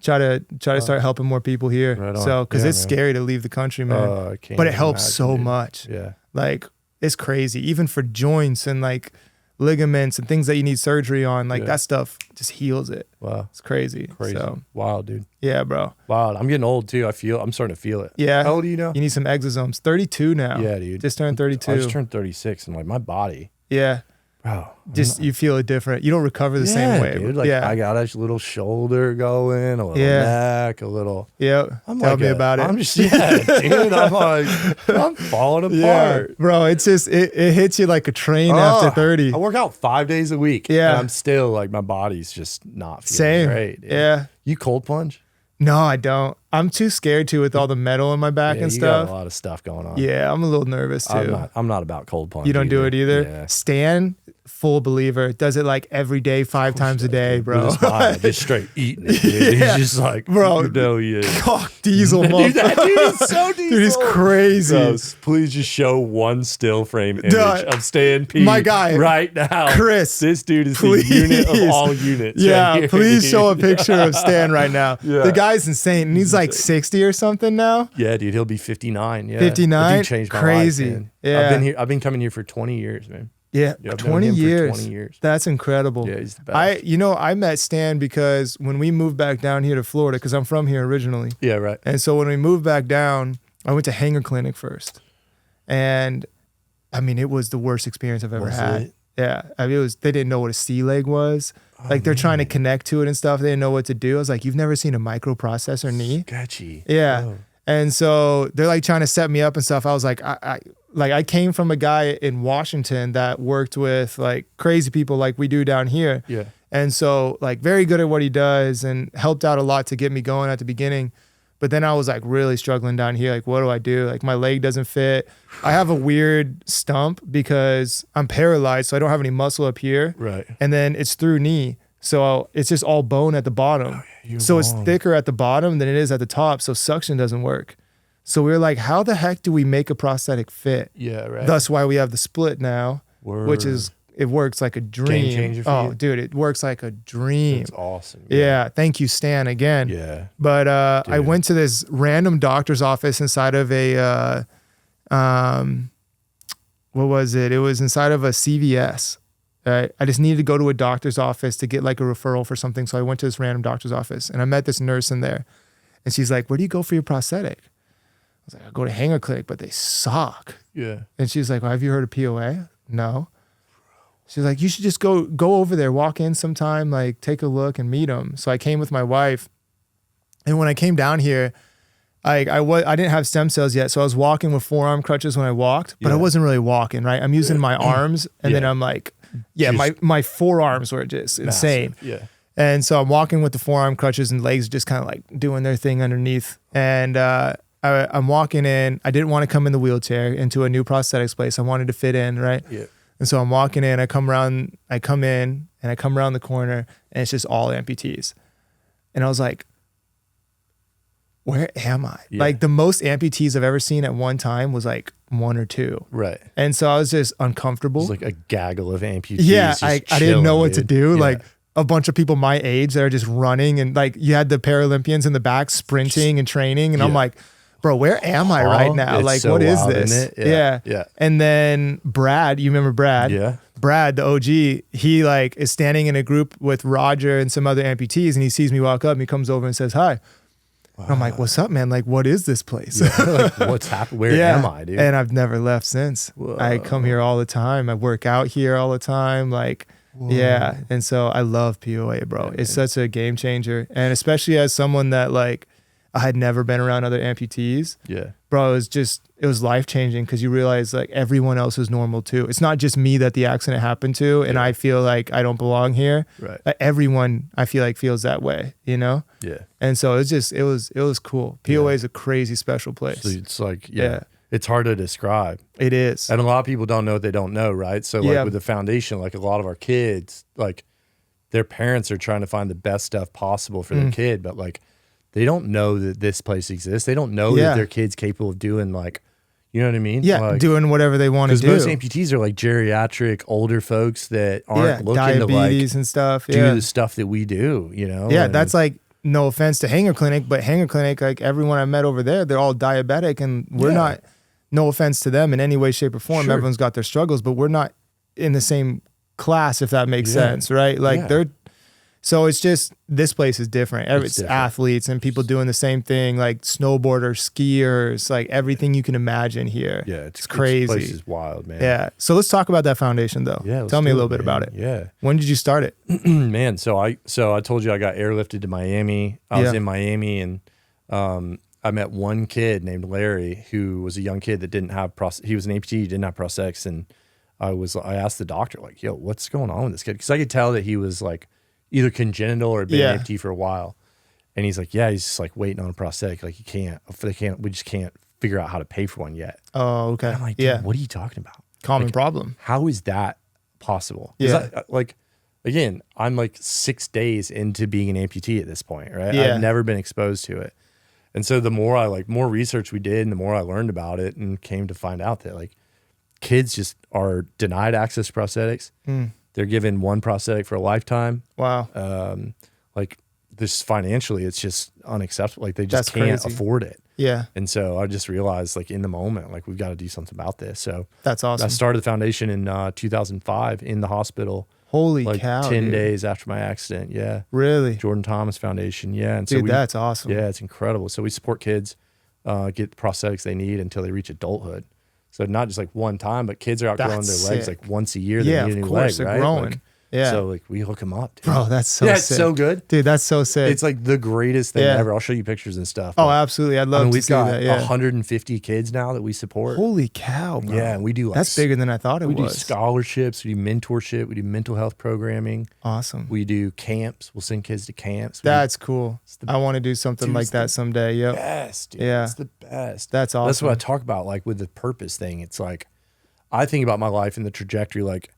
try to start helping more people here. Right on. So, because it's scary to leave the country, man. But it helps so much. Yeah. Like, it's crazy. Even for joints and like ligaments and things that you need surgery on, like that stuff just heals it. Wow. It's crazy. So, wild, dude. Yeah, bro. Wild. I'm getting old too. I'm starting to feel it. Yeah. How old are you now? You need some exosomes. 32 now. Yeah, dude. Just turned 32. I just turned 36 and like my body. Yeah. Bro. Just you feel it different. You don't recover the same way. Dude. Like I got a little shoulder going, a little neck, a little. Yeah. Tell me about it. I'm just dude. I'm like I'm falling apart. Yeah. Bro, it's just it hits you like a train after 30. I work out 5 days a week. Yeah. And I'm still like my body's just not feeling great. Dude. Yeah. You cold plunge? No, I don't. I'm too scared to with all the metal in my back and stuff. You got a lot of stuff going on. Yeah, I'm a little nervous too. I'm not about cold plunge. You don't do it either? Yeah. Stan, full believer, does it like every day, 5 times a day, bro. Just straight eating it, dude. Yeah. He's just like, bro, you know he is. Cock diesel, dude, that dude is so diesel. Dude, he's crazy. Bro, please just show one still frame image of Stan P. My guy. Right now. Chris. This dude is the unit of all units. Yeah, right please show a picture of Stan right now. Yeah. The guy's insane. And he's like 60 or something now. Yeah, dude, he'll be 59. Yeah. 59? Dude changed my Crazy. life, man. Yeah. I've been coming here for 20 years, man. Yeah, I've known 20 him for years. 20 years. That's incredible. Yeah, he's the best. I met Stan because when we moved back down here to Florida, because I'm from here originally. Yeah, right. And so when we moved back down, I went to Hanger Clinic first. And I mean, it was the worst experience I've ever had. It? Yeah. I mean, they didn't know what a sea leg was. Like they're trying to connect to it and stuff. They didn't know what to do. I was like, you've never seen a microprocessor knee? Sketchy. Yeah. Oh. And so they're like trying to set me up and stuff. I was like, I came from a guy in Washington that worked with like crazy people like we do down here. Yeah. And so like very good at what he does and helped out a lot to get me going at the beginning. But then I was like really struggling down here. Like, what do I do? Like my leg doesn't fit. I have a weird stump because I'm paralyzed. So I don't have any muscle up here. Right. And then it's through knee. So it's just all bone at the bottom. So it's thicker at the bottom than it is at the top. So suction doesn't work. So we were like, how the heck do we make a prosthetic fit? Yeah, right. That's why we have the split now, Word. which is, it works like a dream. Game changer for you? Dude, it works like a dream. It's awesome. Yeah. Thank you, Stan, again. Yeah. But I went to this random doctor's office inside of a, what was it? It was inside of a CVS. I just needed to go to a doctor's office to get like a referral for something. So I went to this random doctor's office and I met this nurse in there. And she's like, where do you go for your prosthetic? I was like, I go to Hanger Clinic, but they suck. Yeah. And she's like, well, have you heard of POA? No. She's like, you should just go over there, walk in sometime, like take a look and meet him. So I came with my wife. And when I came down here, I didn't have stem cells yet. So I was walking with forearm crutches when I walked, but I wasn't really walking, right? I'm using my arms and then I'm like, my forearms were just insane. Yeah. And so I'm walking with the forearm crutches and legs just kind of like doing their thing underneath. And I'm walking in. I didn't want to come in the wheelchair into a new prosthetics place. I wanted to fit in, right? Yeah. And so I'm walking in. I come in and I come around the corner and it's just all amputees. And I was like, where am I? Yeah. Like the most amputees I've ever seen at one time was like 1 or 2. Right. And so I was just uncomfortable. It was like a gaggle of amputees. Yeah, I didn't know what to do. Yeah. Like a bunch of people my age that are just running, and like you had the Paralympians in the back sprinting and training, and I'm like, bro, where am I right now? It's like, so what is wild, this? isn't it? Yeah. And then Brad, you remember Brad? Yeah. Brad, the OG, he like is standing in a group with Roger and some other amputees, and he sees me walk up and he comes over and says, hi. Wow. I'm like, what's up, man? Like, what is this place? Like, what's happening? Where am I, dude? And I've never left since. Whoa. I come here all the time. I work out here all the time. Like, yeah. And so I love POA, bro. Yeah, it's such a game changer. And especially as someone that like, I had never been around other amputees. Yeah. Bro, it was life changing because you realize like everyone else is normal too. It's not just me that the accident happened to and I feel like I don't belong here. Right. Everyone I feel like feels that way, you know? Yeah. And so it was cool. POA is a crazy special place. So it's like, it's hard to describe. It is. And a lot of people don't know what they don't know, right? So like with the foundation, like a lot of our kids, like their parents are trying to find the best stuff possible for their kid, but like they don't know that this place exists. They don't know that their kid's capable of doing like, you know what I mean? Yeah, like, doing whatever they want to do. Because most amputees are like geriatric, older folks that aren't looking to like and stuff. do the stuff that we do, you know? Yeah, that's like, no offense to Hanger Clinic, but Hanger Clinic, like everyone I met over there, they're all diabetic and we're not, no offense to them in any way, shape or form. Sure. Everyone's got their struggles, but we're not in the same class, if that makes sense, right? Like so it's just, this place is different. It's different. Athletes and people doing the same thing, like snowboarders, skiers, like everything you can imagine here. Yeah, it's crazy. This place is wild, man. Yeah. So let's talk about that foundation though. Yeah. Tell me a little bit about it. Yeah. When did you start it? Man, so I told you I got airlifted to Miami. I was in Miami and I met one kid named Larry who was a young kid that didn't have he was an amputee, didn't have prosthetics, and I asked the doctor like, yo, what's going on with this kid? Because I could tell that he was like either congenital or been an amputee for a while. And he's like, yeah, he's just like waiting on a prosthetic. Like we just can't figure out how to pay for one yet. Oh, okay. And I'm like, dude, what are you talking about? Common like, problem. How is that possible? Yeah. Like, again, I'm like 6 days into being an amputee at this point, right? Yeah. I've never been exposed to it. And so the more more research we did and the more I learned about it and came to find out that like kids just are denied access to prosthetics. They're given one prosthetic for a lifetime. Wow. Like this financially, it's just unacceptable. Like they just can't afford it. Yeah. And so I just realized like in the moment, like we've got to do something about this. So that's awesome. I started the foundation in 2005 in the hospital. Holy like cow. 10 days after my accident. Yeah. Really? Jordan Thomas Foundation. Yeah. And dude, that's awesome. Yeah, it's incredible. So we support kids get the prosthetics they need until they reach adulthood. So not just like one time, but kids are outgrowing their legs like once a year. They need a new leg, they're right? growing. Like, yeah. So like we hook them up, dude. Bro, that's so sick. sick. It's so good. Dude, that's so sick. It's like the greatest thing ever. I'll show you pictures and stuff. Oh, absolutely. I'd love to see that. We've got 150 kids now that we support. Holy cow, bro. Yeah, and we do like, that's bigger than I thought it was. We do scholarships, we do mentorship, we do mental health programming. Awesome. We do camps. We'll send kids to camps. That's cool. I want to do something like that someday. Yep. Best, dude. Yeah. It's the best. That's awesome. That's what I talk about, like with the purpose thing. It's like I think about my life and the trajectory. Like,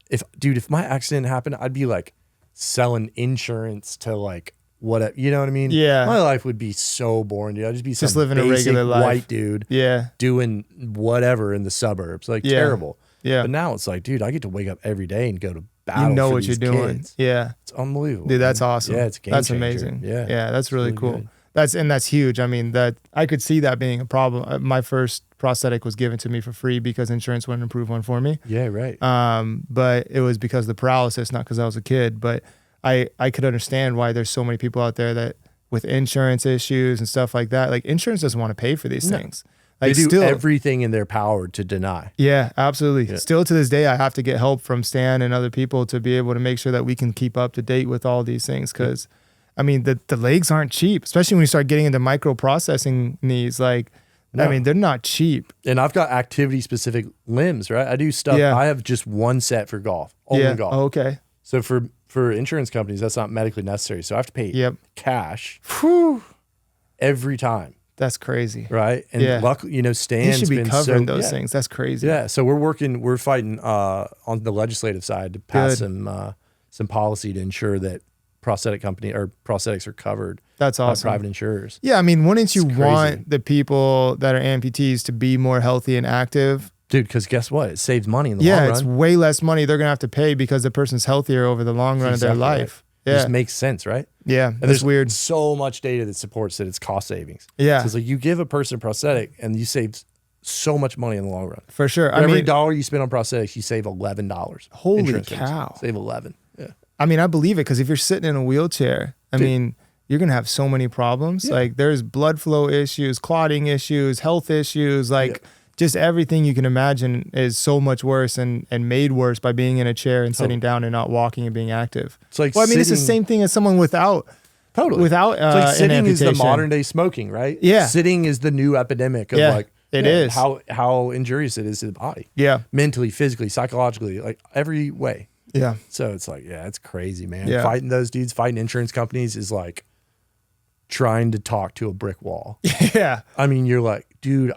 if my accident happened, I'd be like selling insurance to like whatever, you know what I mean? Yeah. My life would be so boring, dude. I'd just be just some living a regular life, white dude. Yeah. Doing whatever in the suburbs, like terrible. Yeah. But now it's like, dude, I get to wake up every day and go to battle. You know for what these you're doing. kids. Yeah. It's unbelievable. Dude, that's awesome. Yeah, it's a game That's changer. amazing. Yeah. Yeah, that's really cool. Good. That's huge. I mean, that I could see that being a problem. My first prosthetic was given to me for free because insurance wouldn't approve one for me. Yeah, right. But it was because of the paralysis, not because I was a kid. But I could understand why there's so many people out there that with insurance issues and stuff like that, like insurance doesn't want to pay for these things. They do still, everything in their power to deny. Yeah, absolutely. Yeah. Still to this day, I have to get help from Stan and other people to be able to make sure that we can keep up to date with all these things. Because, I mean, the legs aren't cheap, especially when you start getting into microprocessing needs. Like, no. I mean, they're not cheap. And I've got activity-specific limbs, right? I do stuff. Yeah. I have just one set for golf, only golf. Oh, okay. So for insurance companies, that's not medically necessary. So I have to pay cash every time. That's crazy. Right. And luckily, Stan's should be covering those things. That's crazy. Yeah. So we're fighting on the legislative side to pass some policy to ensure that prosthetics are covered. That's awesome. By private insurers. Yeah. I mean, wouldn't you want the people that are amputees to be more healthy and active? Dude, because guess what? It saves money in the long run. Yeah, it's way less money they're going to have to pay because the person's healthier over the long run of their life. Right. It just makes sense, right? Yeah, and there's weird. So much data that supports that it's cost savings. Yeah. So it's like you give a person a prosthetic and you save so much money in the long run. For sure. For every dollar you spend on prosthetics, you save $11. Holy cow. Save 11. Yeah. I mean, I believe it because if you're sitting in a wheelchair, I mean, you're going to have so many problems. Yeah. Like there's blood flow issues, clotting issues, health issues, like just everything you can imagine is so much worse and made worse by being in a chair and sitting down and not walking and being active. It's like it's the same thing as someone without. Totally. Without it's like sitting is the modern day smoking, right? Yeah. Sitting is the new epidemic of it is how injurious it is to the body. Yeah. Mentally, physically, psychologically, like every way. Yeah. So it's like, it's crazy, man. Yeah. Fighting those dudes, fighting insurance companies is like trying to talk to a brick wall. Yeah. I mean, you're like, dude,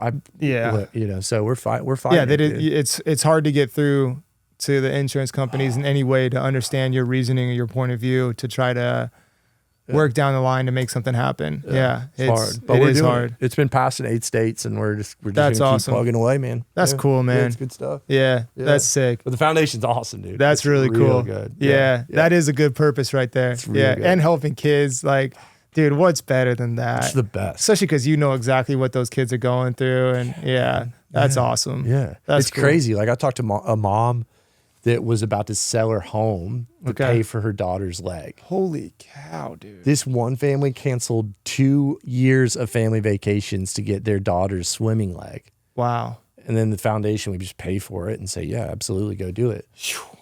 so we're fighting. Yeah, it's hard to get through to the insurance companies in any way to understand your reasoning or your point of view to try to work down the line to make something happen. Yeah, it's hard, but it is hard. It's been passed in 8 states, and we're just that's gonna awesome. Keep plugging away, man. That's cool, man. It's good stuff. Yeah, that's sick. But the foundation's awesome, dude. That's really cool. Good. Yeah, that is a good purpose right there. It's really good. And helping kids, like, dude, what's better than that? It's the best, especially because you know exactly what those kids are going through, and that's awesome. Yeah, that's cool. Crazy. Like I talked to a mom that was about to sell her home to pay for her daughter's leg. Holy cow, dude. This one family canceled 2 years of family vacations to get their daughter's swimming leg. Wow. And then the foundation would just pay for it and say, yeah, absolutely, go do it.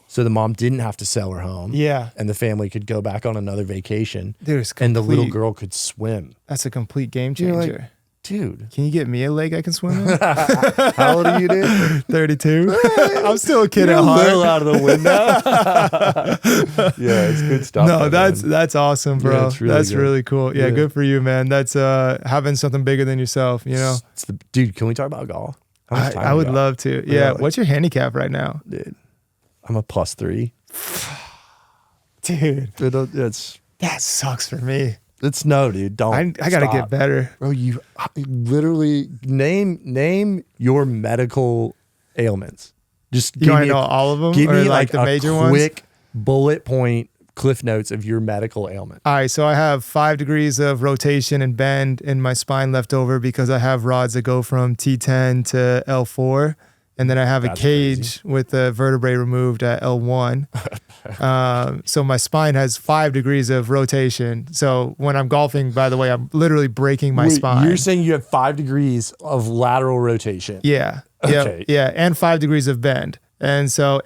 So the mom didn't have to sell her home. Yeah. And the family could go back on another vacation. Dude, and the little girl could swim. That's a complete game changer. Like, dude, can you get me a leg I can swim in? How old are you, dude? 32. I'm still a kid at heart. A little out of the window. Yeah, it's good stuff. No, that's awesome, bro. Yeah, that's really cool. Yeah, good for you, man. That's having something bigger than yourself, you know? Dude, can we talk about golf? I would love to. Yeah. What's your handicap right now? Dude, I'm a +3. Dude. That sucks for me. It's dude. Don't. I gotta get better, bro. You literally name your medical ailments. Just you want to know all of them. Give me like the major ones. Quick bullet point cliff notes of your medical ailment. All right, so I have 5 degrees of rotation and bend in my spine left over because I have rods that go from T10 to L4. And then I have a cage with the vertebrae removed at L1. So my spine has 5 degrees of rotation. So when I'm golfing, by the way, I'm literally breaking my spine. You're saying you have 5 degrees of lateral rotation? Yeah. Okay. Yeah, and 5 degrees of bend. And so,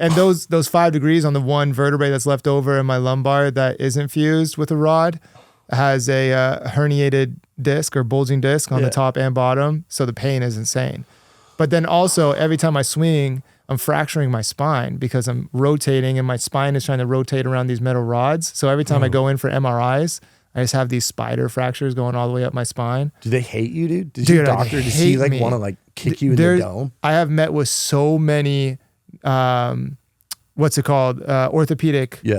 those 5 degrees on the one vertebrae that's left over in my lumbar that isn't fused with a rod has a herniated disc or bulging disc on the top and bottom. So the pain is insane. But then also, every time I swing, I'm fracturing my spine because I'm rotating and my spine is trying to rotate around these metal rods. So every time I go in for MRIs, I just have these spider fractures going all the way up my spine. Do they hate you, dude? Does your doctor, does he want to kick you in the dome? I have met with so many, orthopedic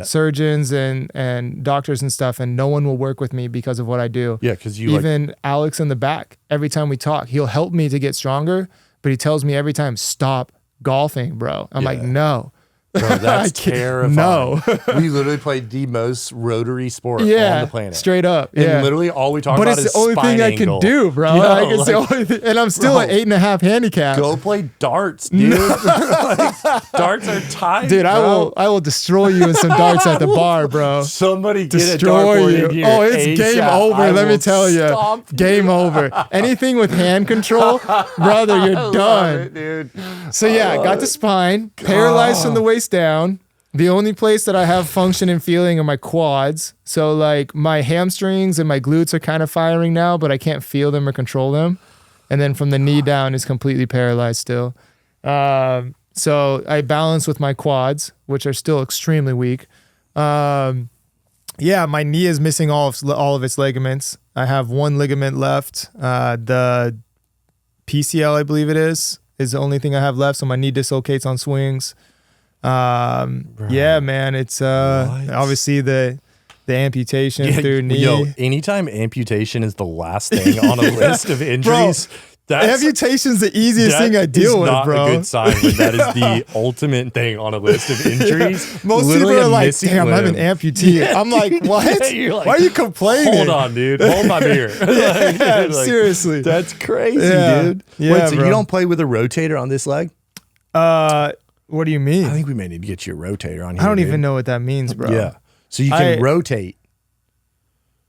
surgeons and doctors and stuff, and no one will work with me because of what I do. Yeah, because even Alex in the back, every time we talk, he'll help me to get stronger. But he tells me every time, stop golfing, bro. I'm like, no, Bro, that's terrifying. No. We literally played the most rotary sport on the planet. Straight up. And literally all we talk about is it's the only thing I can do, bro. It's the only thing, and I'm still at 8.5 handicap. Go play darts, dude. Darts are tight, dude. bro. I will destroy you in some darts at the bar, bro. Somebody destroy get a dartboard in here. Oh, it's game over. Let me tell you, game over. Anything with hand control, brother, you're done, it, dude. So yeah, got the spine paralyzed from the waist down. The only place that I have function and feeling are my quads. So like my hamstrings and my glutes are kind of firing now, but I can't feel them or control them. And then from the knee down is completely paralyzed still. So I balance with my quads, which are still extremely weak. Yeah, my knee is missing all of its ligaments. I have one ligament left. The PCL, I believe it is the only thing I have left. So my knee dislocates on swings. Yeah, man, it's obviously the amputation through knee. Yo, anytime amputation is the last thing on a list of injuries, amputation's the easiest thing I deal with, bro. Not a good sign when that is the ultimate thing on a list of injuries. Most people are like, damn, I'm an amputee. Yeah, I'm like, what? Like, why are you complaining? Hold on, dude. Hold my beer. Seriously. That's crazy, dude. Yeah, wait, so you don't play with a rotator on this leg? What do you mean? I think we may need to get you a rotator on here. I don't even know what that means, bro. Yeah. So you can rotate.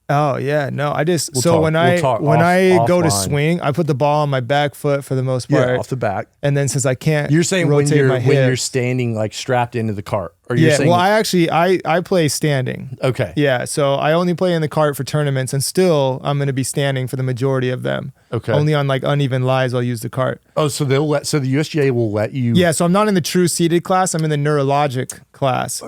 Oh yeah, no. I just when I go to swing, I put the ball on my back foot for the most part. Yeah, off the back. And then since I can't, you're saying when you're standing like strapped into the cart, or you're saying? Well, I play standing. Okay. Yeah, so I only play in the cart for tournaments, and still I'm going to be standing for the majority of them. Okay. Only on like uneven lies I'll use the cart. Oh, so the USGA will let you. Yeah, so I'm not in the true seated class. I'm in the neurological class. So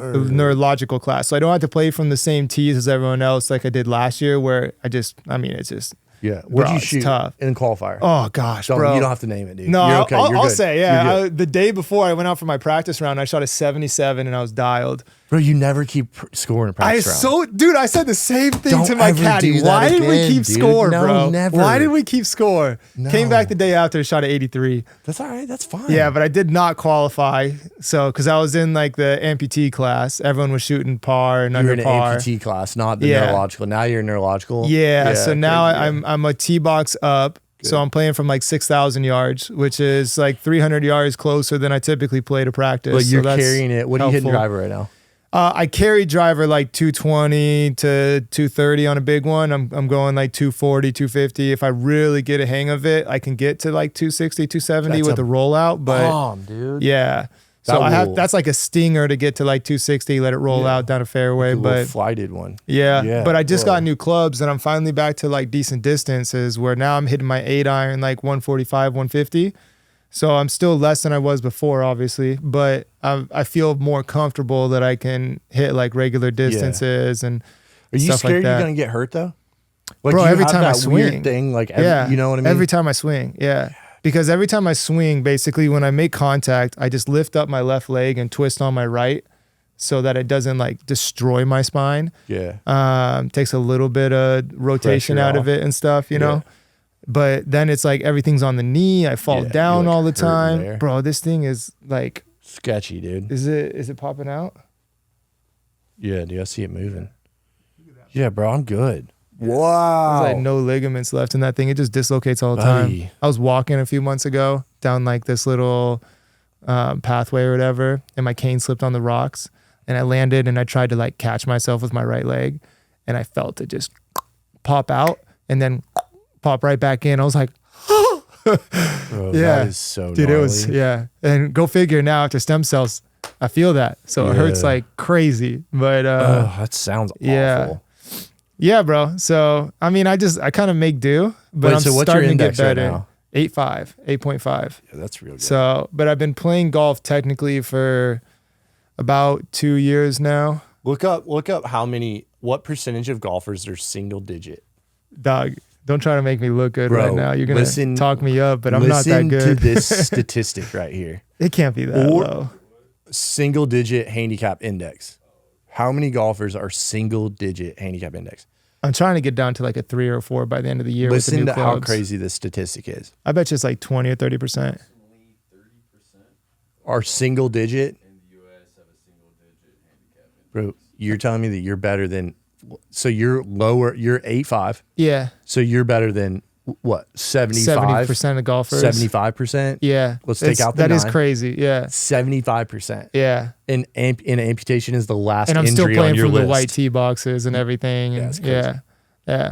I don't have to play from the same tees as everyone else like I did last year, where it's just. Yeah. What'd you shoot tough. in qualifier? Oh, gosh, bro. You don't have to name it, dude. No, you're okay. I'll say, yeah. The day before I went out for my practice round, I shot a 77 and I was dialed. Bro, you never keep scoring a practice round. Dude, I said the same thing to my caddy. Why did we keep score, bro? Never. Why did we keep score? No. Came back the day after, shot at 83. That's all right. That's fine. Yeah, but I did not qualify. So, because I was in like the amputee class, everyone was shooting par and under par. You're in an amputee class, not the neurological. Now you're in neurological. Yeah. So now I'm a T-box up. Good. So I'm playing from like 6,000 yards, which is like 300 yards closer than I typically play to practice. But you're carrying it. What are you hitting driver right now? I carry driver like 220 to 230 on a big one. I'm going like 240, 250. If I really get a hang of it, I can get to like 260, 270 with the rollout. But dude. Yeah. So that's like a stinger to get to like 260, let it roll out down a fairway. Like a flighted one. Yeah. But I just got new clubs and I'm finally back to like decent distances where now I'm hitting my 8-iron like 145, 150. So I'm still less than I was before, obviously, but I feel more comfortable that I can hit like regular distances and Are you stuff scared like that. you're gonna get hurt though? Like, bro, do you every have time that I swing, weird thing, like you know what I mean? Every time I swing, because every time I swing, basically when I make contact, I just lift up my left leg and twist on my right, so that it doesn't like destroy my spine. Yeah. Takes a little bit of rotation out of it and stuff, you know. But then it's like everything's on the knee. I fall down all the time. Bro, this thing is like sketchy, dude. Is it popping out? Yeah, dude, I see it moving. Yeah, bro, I'm good. Wow. There's like no ligaments left in that thing. It just dislocates all the time. I was walking a few months ago down like this little pathway or whatever, and my cane slipped on the rocks, and I landed and I tried to like catch myself with my right leg, and I felt it just pop out and then pop right back in. I was like, bro, that is so dude, gnarly. it was, and go figure now after stem cells, I feel that. So it hurts like crazy, but that sounds awful. Yeah, bro. So, I mean, I kind of make do, but I'm starting to get better. Right 8.5. Yeah, that's real good. So, but I've been playing golf technically for about 2 years now. Look up what percentage of golfers are single digit. Dog, don't try to make me look good right now. You're going to talk me up, but I'm not that good. Listen to this statistic right here. It can't be that low. Single digit handicap index. How many golfers are single digit handicap index? I'm trying to get down to like a 3 or 4 by the end of the year. Listen with the new to clubs. how crazy this statistic is. I bet you it's like 20 or 30%. Are single digit. In the U.S. have a Bro, you're telling me that you're better than, so you're 8'5". Yeah. So you're better than what, 75? 70% of golfers. 75%? Yeah. Let's take out the That 9. is crazy. Yeah. 75%. Yeah. And amputation is the last And I'm injury still playing on your from list. the white tee boxes and everything. Yeah, And it's crazy. Yeah.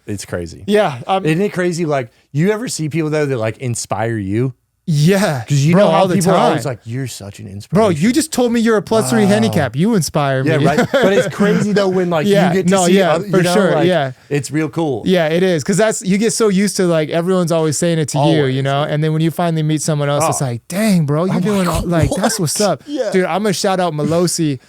It's crazy. Yeah. Isn't it crazy? Like, you ever see people though that like inspire you? Yeah. Because you bro, know how all the people are time. always like, you're such an inspiration. Bro, you just told me you're a +3 handicap. You inspire me. Yeah, right. But it's crazy though when like Yeah, you get to no, see yeah, other, for you know, sure, like, yeah. it's real cool. Yeah, it is. Because you get so used to like everyone's always saying it to you, you know? And then when you finally meet someone else, it's like, dang, bro, you're doing all, like, that's what's up. Yeah. Dude, I'm going to shout out Melosi.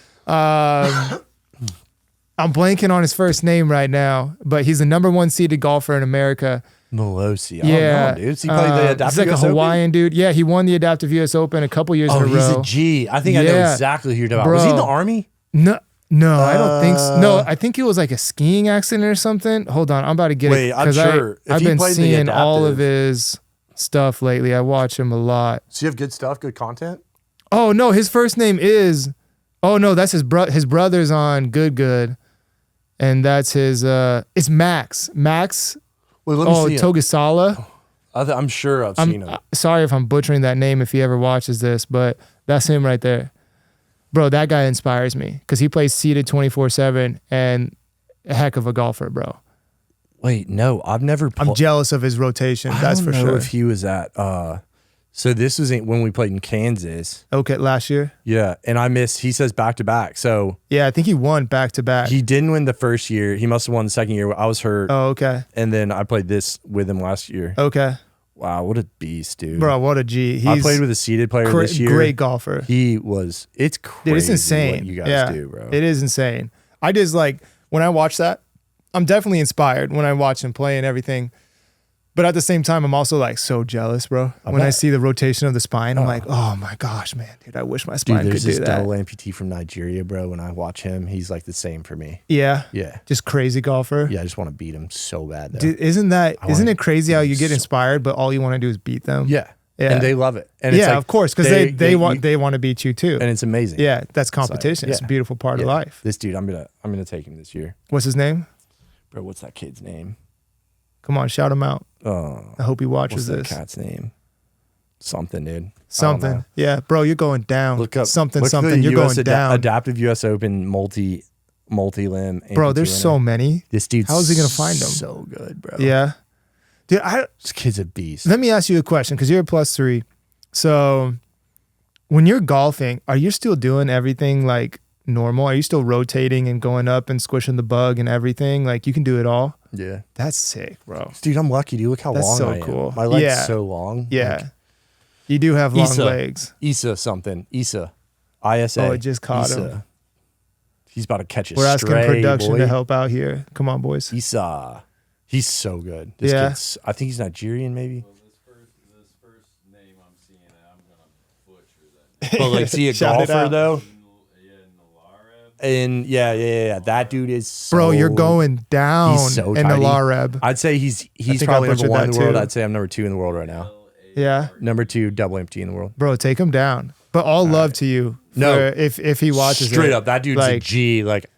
I'm blanking on his first name right now, but he's the #1 seeded golfer in America. Melosi. I Yeah. don't know, dude. So he played the adaptive he's like US a Hawaiian dude. Yeah, he won the adaptive US Open a couple years in a row. He's a G. I think I know Yeah. exactly who you're talking about. Bro. Was he in the Army? No, I don't think so. No, I think it was like a skiing accident or something. Hold on, I'm about to get Wait, it. I'm sure. If I've he been played the seeing all of adaptive- his stuff lately. I watch him a lot. So you have good stuff, good content? Oh no, his first name is. Oh no, that's his brother's on Good, and that's his. It's Max. Wait, let me see him. Togasala. I'm sure I've seen him. Sorry if I'm butchering that name if he ever watches this, but that's him right there. Bro, that guy inspires me because he plays seated 24/7 and a heck of a golfer, bro. Wait, no, I've never. I'm jealous of his rotation. That's for I don't know sure. if he was at. So this was when we played in Kansas. Okay, last year. Yeah, and I missed. He says back to back. So Yeah, I think he won back to back. he didn't win the first year. He must have won the second year. I was hurt. Oh, okay. And then I played this with him last year. Okay. Wow, what a beast, dude. Bro, what a G. I played with a seated player this year. Great golfer. It's crazy. Dude, it's insane. What you guys do, bro. It is insane. I just like, when I watch that, I'm definitely inspired when I watch him play and everything. But at the same time, I'm also like so jealous, bro. When I see the rotation of the spine, I'm like, oh my gosh, man, dude, I wish my spine could do that. There's this double amputee from Nigeria, bro. When I watch him, he's like the same for me. Yeah. Yeah. Just crazy golfer. Yeah, I just want to beat him so bad, though. Dude, isn't it crazy how you get inspired, but all you want to do is beat them? Yeah. Yeah. And they love it. And yeah, it's like, of course, because they want to beat you too. and it's amazing. Yeah, that's competition. It's a beautiful part of life. This dude, I'm gonna take him this year. What's his name? Bro, what's that kid's name? Come on, shout him out. I hope he watches What's this. that cat's name? Something, dude. Something. Yeah, bro, you're going down. Look up something. The You're US going down. Adaptive US Open multi-limb. Bro, there's so many. This dude's How is he gonna find them? So good, bro. Yeah. Dude, This kid's a beast. let me ask you a question because you're a +3. So when you're golfing, are you still doing everything like normal? Are you still rotating and going up and squishing the bug and everything? Like you can do it all? Yeah. That's sick, bro. Dude, I'm lucky, dude. Look how That's long so I am. cool. My leg's Yeah. so long. Yeah. Like, You do have long Issa. legs. Issa something. Issa. ISA. Oh, it just caught him. Issa. He's about to catch a We're asking stray, production boy. to help out here. Come on, boys. Issa. He's so good. This Yeah. kid's, I think he's Nigerian, maybe. This first name I'm seeing, I'm gonna butcher that. But like, see a Shout it golfer out. though. Yeah, Nalareb. And yeah. That dude is so, Bro, you're going down he's so in the tiny. Lareb. I'd say he's think I probably butchered number 1 in that the world. too. I'd say I'm number 2 in the world right now. Yeah. Number 2 double amputee in the world. Bro, take him down. But all love to you. No. if he watches Straight it. up, that dude's a G. Like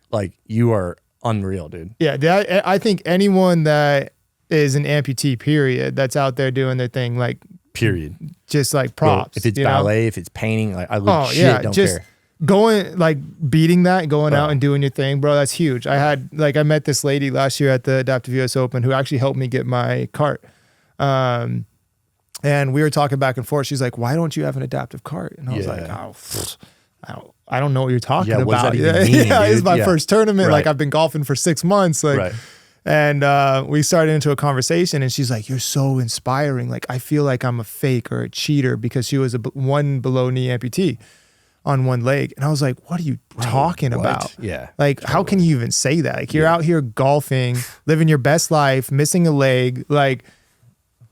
you are unreal, dude. Yeah, I think anyone that is an amputee, period, that's out there doing their thing, like Period. just like Bro, props. if it's you know? ballet, if it's painting, like I Oh legit yeah, don't just care. going like beating that, going Bro. out and doing your thing, bro. That's huge. I met this lady last year at the Adaptive US Open who actually helped me get my cart. And we were talking back and forth. She's like, "Why don't you have an adaptive cart?" And I was like, "Oh, I don't know what you're talking Yeah, what does about." that even mean, Yeah, it's dude? my Yeah. first tournament. Right. Like I've been golfing for 6 months. Like, Right. and we started into a conversation, and she's like, "You're so inspiring. Like I feel like I'm a fake or a cheater," because she was one below knee amputee on one leg. And I was like, "What are you talking what? about? Yeah, Like how can you even say that? Like you're out here golfing, living your best life, missing a leg, like."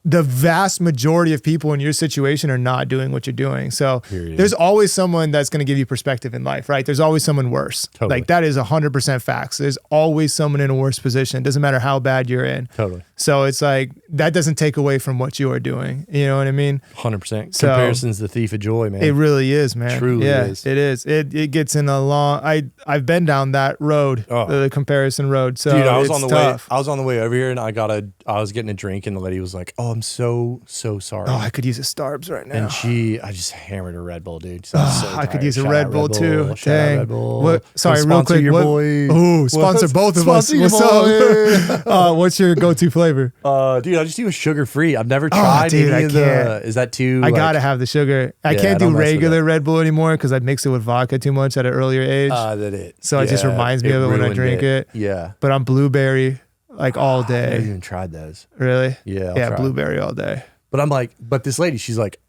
the vast majority of people in your situation are not doing what you're doing. So there's always someone that's going to give you perspective in life, right? There's always someone worse. Totally. Like that is 100% facts. There's always someone in a worse position. It doesn't matter how bad you're in. Totally. So it's like, that doesn't take away from what you are doing. You know what I mean? 100%. So, Comparison's the thief of joy, man. It really is, man. Truly is. It is. It gets in a long, I've been down that road, the comparison road. So dude, I was on the tough. way. I was on the way over here, and I was getting a drink, and the lady was like, "Oh, I'm so sorry." Oh, I could use a Starbs right now. And I just hammered a Red Bull, dude. So I could use a Red Bull too. Shout out Dang. Red Bull. What? Sorry, real quick. Your boy. Oh, sponsor both of us. What's up? What's your go-to flavor? Dude, I just do a sugar-free. I've never tried any of the. Is that too? I gotta have the sugar. I can't do regular Red Bull anymore because I mix it with vodka too much at an earlier age. So it just reminds me of it when I drink it. Yeah. But I'm blueberry like all day. I haven't even tried those. Really? Yeah. Yeah, blueberry all day. But I'm like, this lady, she's like,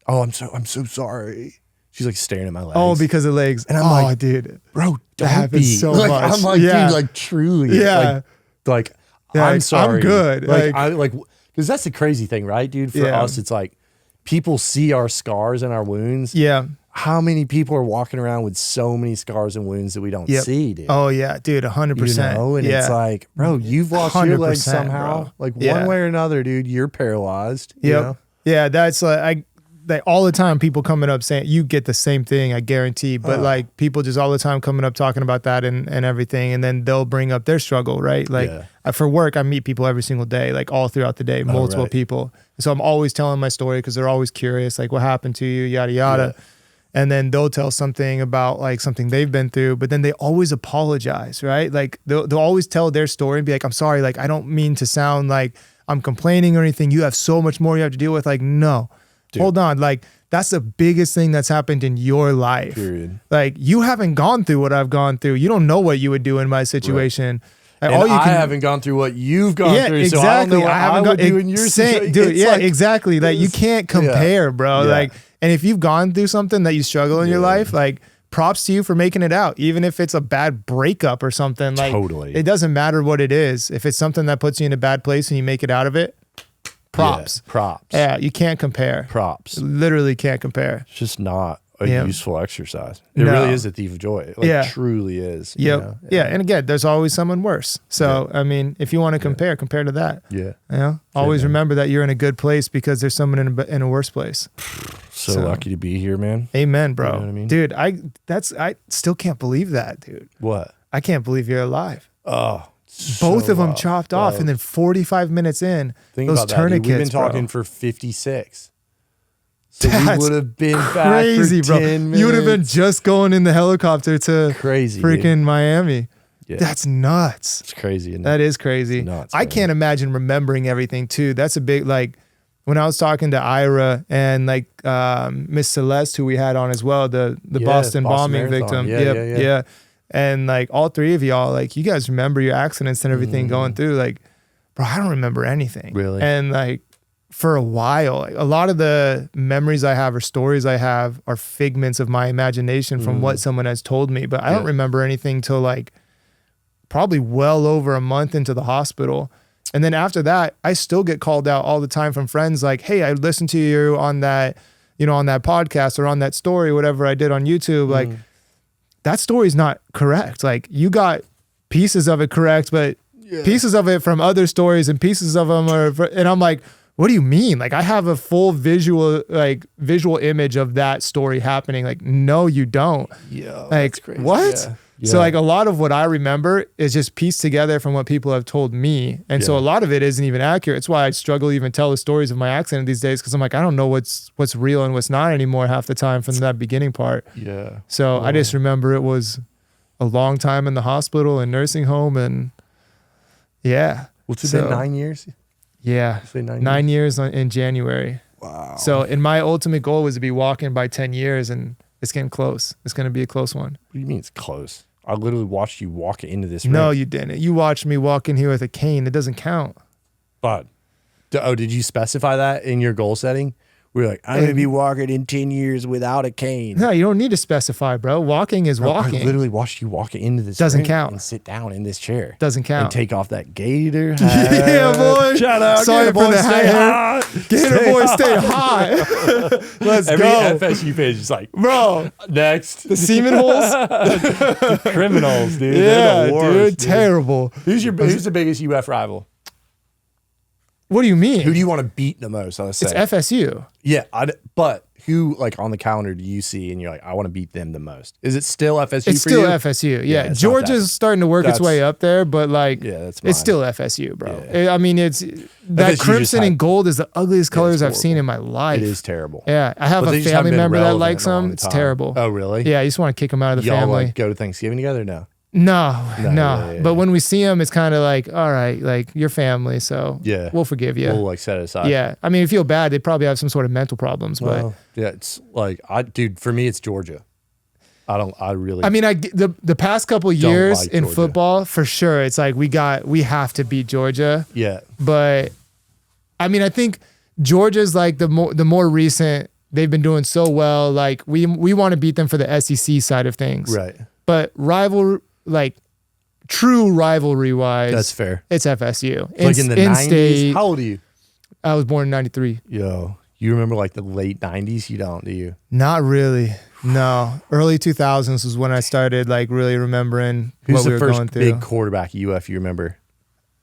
"Oh, I'm so sorry." She's like staring at my legs. Oh, because of legs. And I'm like, dude, bro, that happens so like, much. I'm like, dude, like truly. Yeah. Like I'm sorry. I'm good. Like, because that's the crazy thing, right, dude? For us, it's like people see our scars and our wounds. Yeah. How many people are walking around with so many scars and wounds that we don't see, dude? Oh yeah, dude, 100%. You know, and it's like, bro, you've lost your legs somehow. Bro. Like one way or another, dude, you're paralyzed. You know? Yeah, that's like all the time people coming up saying you get the same thing, I guarantee. But like people just all the time coming up talking about that and everything, and then they'll bring up their struggle, right? Like for work, I meet people every single day, like all throughout the day, multiple people. So I'm always telling my story because they're always curious, like what happened to you, yada yada. Yeah. And then they'll tell something about like something they've been through, but then they always apologize, right? Like they'll always tell their story and be like, I'm sorry, like I don't mean to sound like I'm complaining or anything. You have so much more you have to deal with. Like, no, dude, hold on. Like that's the biggest thing that's happened in your life. Period. Like you haven't gone through what I've gone through. You don't know what you would do in my situation. Right. And I haven't gone through what you've gone through, exactly. So I don't know what I would do in your situation. Dude, like, exactly. Like you can't compare, bro. Yeah. Like, and if you've gone through something that you struggle in your life, like props to you for making it out. Even if it's a bad breakup or something, like it doesn't matter what it is. If it's something that puts you in a bad place and you make it out of it, props. Yeah, props. Yeah, you can't compare. Props. Literally can't compare. It's just not a useful exercise. It really is a thief of joy. Like truly is. Yep. You know? Yeah. And again, there's always someone worse. So, I mean, if you want to compare to that. Yeah. You know, always remember that you're in a good place because there's someone in a worse place. So lucky to be here, man. Amen, bro. You know what I mean? Dude, I still can't believe that, dude. What? I can't believe you're alive. Oh, both of them chopped off, and then 45 minutes in, those tourniquets. We've been talking for 56. So we would have been crazy, back for 10 bro. minutes. You would have been just going in the helicopter to freaking Miami. Yeah. That's nuts. It's crazy. Isn't it? That is crazy. It's nuts, I can't imagine remembering everything too. That's a big, like when I was talking to Ira and like Miss Celeste, who we had on as well, the Boston bombing Marathon. victim. Yeah. And like all three of y'all, like you guys remember your accidents and everything going through. Like, bro, I don't remember anything. Really? And like, for a while, like, a lot of the memories I have or stories I have are figments of my imagination from what someone has told me. But I don't remember anything till like probably well over a month into the hospital. And then after that, I still get called out all the time from friends like, hey, I listened to you on that, on that podcast or on that story, whatever I did on YouTube. Like that story's not correct. Like you got pieces of it correct, but pieces of it from other stories and pieces of them are, and I'm like, what do you mean? Like I have a full visual image of that story happening. Like, no, you don't. Yeah. Like that's crazy. what? Yeah. So like a lot of what I remember is just pieced together from what people have told me. And so a lot of it isn't even accurate. It's why I struggle to even tell the stories of my accident these days. Cause I'm like, I don't know what's real and what's not anymore half the time from that beginning part. Yeah. So I just remember it was a long time in the hospital and nursing home and What's it been, 9 years? Yeah, 9 years in January. Wow. So, and my ultimate goal was to be walking by 10 years, and it's getting close. It's going to be a close one. What do you mean it's close? I literally watched you walk into this room. No, you didn't. You watched me walk in here with a cane. It doesn't count. But, did you specify that in your goal setting? We're like, I'm going to be walking in 10 years without a cane. No, you don't need to specify, bro. Walking is walking. I literally watched you walk into this Doesn't ring count. and sit down in this chair. Doesn't count. And take off that gator hat. Yeah, boy. Shout out. Sorry Gator for boy, the stay hat. hot. Gator boy, stay high. Let's Every go. FSU fan is just like, Bro, next. the semen holes? Criminals, dude. Yeah, They're the worst, dude. Terrible. Who's the biggest UF rival? What do you mean? Who do you want to beat the most? Let's say. It's FSU. Yeah, but who, like, on the calendar do you see and you're like, I want to beat them the most? Is it still FSU It's for still you? FSU. Yeah. it's not Georgia's starting to work its way up there, but like, that's it's still FSU, bro. Yeah. I mean, it's that FSU crimson and gold is the ugliest colors I've horrible. seen in my life. It is terrible. Yeah. I have But they a just haven't family been member that relevant likes in a long them. It's time. terrible. Oh, really? Yeah. You just want to kick them out of the Y'all family. like go to Thanksgiving together? No. No. Yeah. But when we see them, it's kind of like, all right, like your family. So Yeah. we'll forgive you. We'll like set it aside. Yeah. I mean, if you feel bad, they probably have some sort of mental problems, but Well, yeah, it's like, dude, for me, it's Georgia. I really. I mean, the past couple Don't years like in Georgia. football, for sure, it's like we have to beat Georgia. Yeah. But I mean, I think Georgia's like the more recent. They've been doing so well. Like we want to beat them for the SEC side of things. Right. But true rivalry wise, That's fair. It's FSU. Like in the 90s. State, How old are you? I was born in '93. Yo, you remember like the late 90s? You don't, do you? Not really. No, early 2000s was when I started like really remembering Who's what we the were first going through. big quarterback at UF you remember?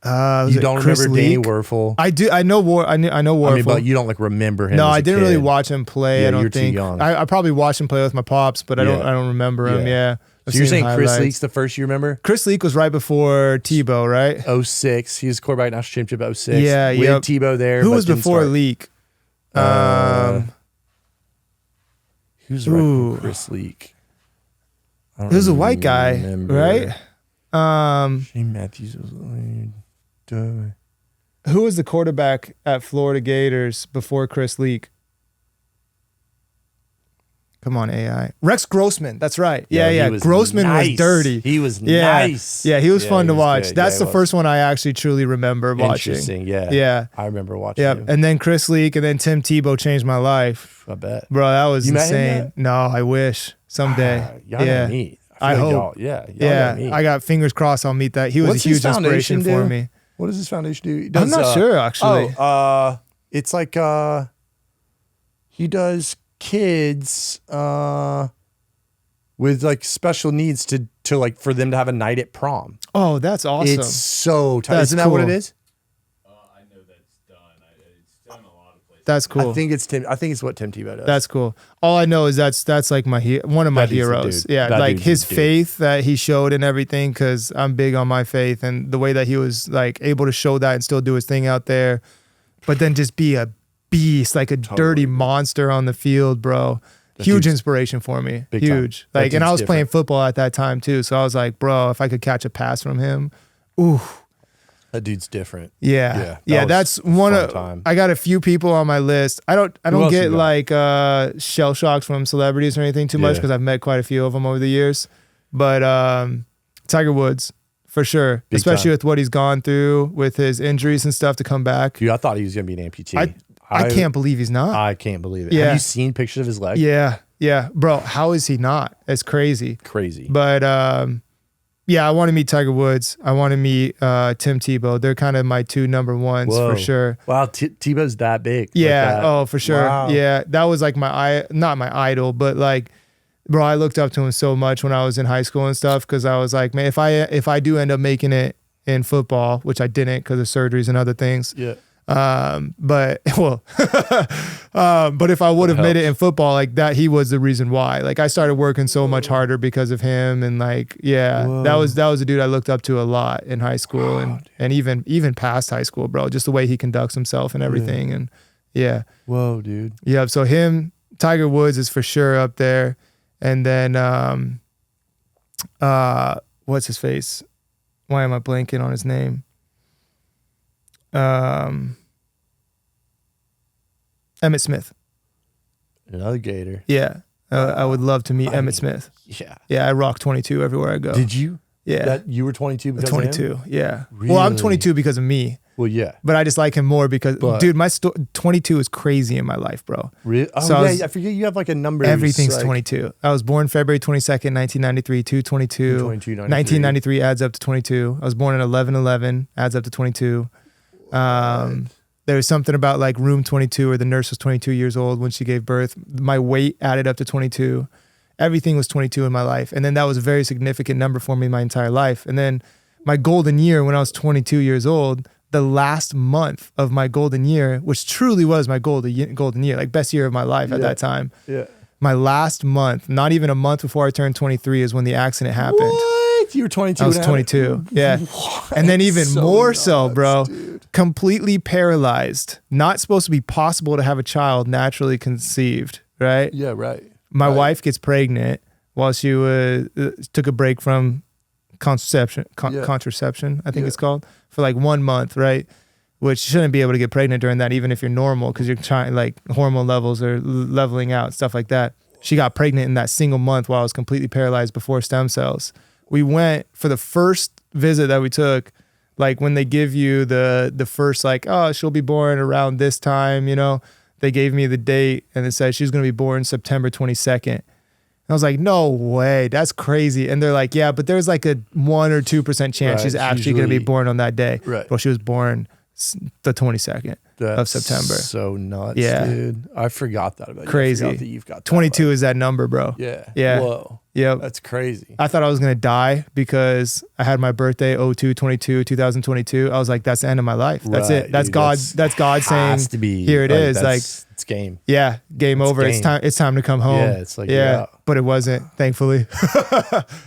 Was You it don't Chris remember Danny Leak? Werfel? I do. I know Werfel. I mean, but you don't like remember him. No, as a I didn't kid. really watch him play. Yeah, I don't you're too think. young. I probably watched him play with my pops, but I don't remember him. Yeah. I've So you're seen saying Chris highlights. Leak's the first you remember? Chris Leak was right before Tebow, right? 06. He was quarterback national championship 06. Yeah, With yep. Tebow there. Who but was didn't before start. Leak? Who's right before Chris Leak? It was a white guy, remember. right? Shane Matthews was Who was the quarterback at Florida Gators before Chris Leak? Come on, AI. Rex Grossman. That's right. Yeah. Grossman was dirty. He was Yeah. nice. Yeah, he was fun to watch. good. That's Yeah, the he was. first one I actually truly remember watching. Interesting. Yeah. Yeah. I remember watching Yeah. him. And then Chris Leak and then Tim Tebow changed my life. I bet. Bro, that was You met him insane. yet? No, I wish. Someday. Y'all gotta meet. I feel like hope. Y'all gotta Yeah. meet. I got fingers crossed I'll meet that. He was What's a huge his foundation inspiration for do? me. What does his foundation do? He I'm not sure, actually. It's like he does kids with like special needs to like for them to have a night at prom. Oh, that's awesome. It's so tight. That's Isn't that what it cool. is? I know that's done. It's done a lot of places. That's cool. I think it's what Tim Tebow does. That's cool. All I know is that's like one of my That dude's the heroes. dude. Yeah, That like dude's his the dude. faith that he showed and everything, because I'm big on my faith, and the way that he was like able to show that and still do his thing out there, but then just be a beast, like a dirty monster on the field, bro. Huge inspiration for me. Big Huge. time. That Like, and dude's I was playing different. football at that time too, so I was like, bro, if I could catch a pass from him, ooh. That dude's different. Yeah. Yeah, that That's was one fun of time. I got a few people on my list. I don't else get you got? like shell shocks from celebrities or anything too much Yeah. because I've met quite a few of them over the years. But Tiger Woods for sure, Big especially time. with what he's gone through with his injuries and stuff to come back. Dude, I thought he was gonna be an amputee. I can't believe he's not. I can't believe it. Yeah. Have you seen pictures of his leg? Yeah, bro. How is he not? It's crazy. Crazy. But yeah, I want to meet Tiger Woods. I want to meet Tim Tebow. They're kind of my two number ones Whoa. for sure. Wow, Tebow's that big. Yeah. Like that. Oh, for sure. Wow. Yeah. That was like not my idol, but like, bro, I looked up to him so much when I was in high school and stuff. Cause I was like, man, if I do end up making it in football, which I didn't because of surgeries and other things. Yeah. But if I would have made it in football like that, he was the reason why. Like I started working so much harder because of him, and like, yeah, Whoa. that was a dude I looked up to a lot in high school and even past high school, bro. Just the way he conducts himself and everything, and yeah. Whoa, dude. Yeah, so him, Tiger Woods is for sure up there. And then what's his face? Why am I blanking on his name? Emmett Smith. Another Gator. Yeah. I would love to meet Emmett Smith. Yeah. Yeah, I rock 22 everywhere I go. Did you? Yeah. That you were 22 because 22. of him? Yeah. Really? Well, I'm 22 because of me. Well, yeah. But I just like him more because, dude, 22 is crazy in my life, bro. Really? Oh, so I forget you have like a number. Everything's like, 22. I was born February 22nd, 1993, 222. 1993 adds up to 22. I was born in 11/11, adds up to 22. There was something about like room 22 or the nurse was 22 years old when she gave birth. My weight added up to 22. Everything was 22 in my life. And then that was a very significant number for me my entire life. And then my golden year when I was 22 years old, the last month of my golden year, which truly was my golden year, like best year of my life at that time. Yeah. My last month, not even a month before I turned 23 is when the accident happened. What? You were 22? I was 22. Yeah. What? And then even So more nuts, so, bro, dude. completely paralyzed. Not supposed to be possible to have a child naturally conceived, right? Yeah, right. My wife gets pregnant while she was took a break from contraception, I think it's called, for like 1 month, right? Which you shouldn't be able to get pregnant during that, even if you're normal, because you're trying, like, hormone levels are leveling out, stuff like that. She got pregnant in that single month while I was completely paralyzed before stem cells. We went for the first visit that we took, like when they give you the first, like, oh, she'll be born around this time, you know, they gave me the date and it said she's going to be born September 22nd. I was like, no way, that's crazy. And they're like, yeah, but there's like a 1 or 2% chance she's actually going to be born on that day. Right. Well, she was born the 22nd of September. So nuts, Yeah. dude. I forgot that about Crazy. you. I forgot that you've got that, 22 like, is that number, bro. Yeah. Yeah. Whoa. Yeah. That's crazy. I thought I was going to die because I had my birthday 2022. I was like, that's the end of my life. That's it. That's dude, God. That's God saying, has to be, here it is. Like, it's game. yeah, game over. game. It's time to come home. Yeah, it's like, yeah. But it wasn't, thankfully.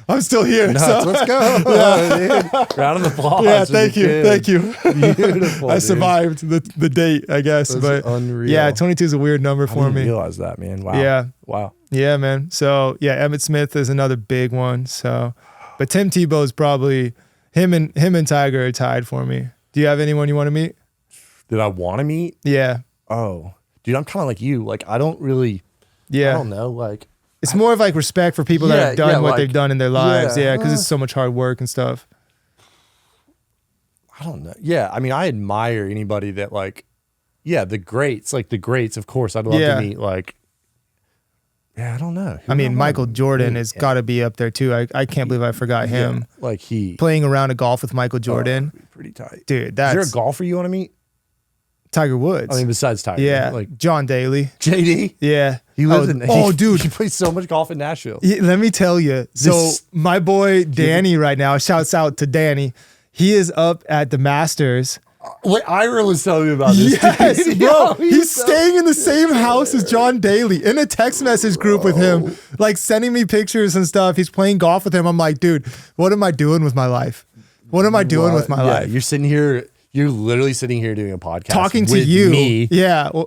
I'm still here. No, so. let's go. Dude. Round of applause. Yeah, thank you. Beautiful. I survived the date, I guess. That's but unreal. yeah, 22 is a weird number I for didn't me. realize that, man. Wow. Yeah. Wow. Yeah, man. So yeah, Emmitt Smith is another big one. So, but Tim Tebow is probably him and Tiger are tied for me. Do you have anyone you want to meet? Did I want to meet? Yeah. Oh, dude, I'm kind of like you. Like, I don't really. Yeah. I don't know. Like, it's more of like respect for people that have done what they've done in their lives. Yeah, because it's so much hard work and stuff. I don't know. Yeah, I mean, I admire anybody that, like, yeah, the greats, of course, I'd love to meet, like, yeah, I don't know. I mean, Michael Jordan has got to be up there too. I can't believe I forgot him. Yeah, like playing a round of golf with Michael Jordan. Pretty tight. Dude, Is there that's a golfer you want to meet? Tiger Woods. I mean, besides Tiger. Yeah, Like John Daly. JD? Yeah. He lives dude. He plays so much golf in Nashville. Yeah, let me tell you. So my boy Danny right now, shouts out to Danny. He is up at the Masters. What Ira was telling me about this. Yes, dude. bro. He's staying in the same house as John Daly in a text message group with him, like sending me pictures and stuff. He's playing golf with him. I'm like, dude, what am I doing with my life? What am I doing with my life? You're sitting here. You're literally sitting here doing a podcast, talking to with you, me,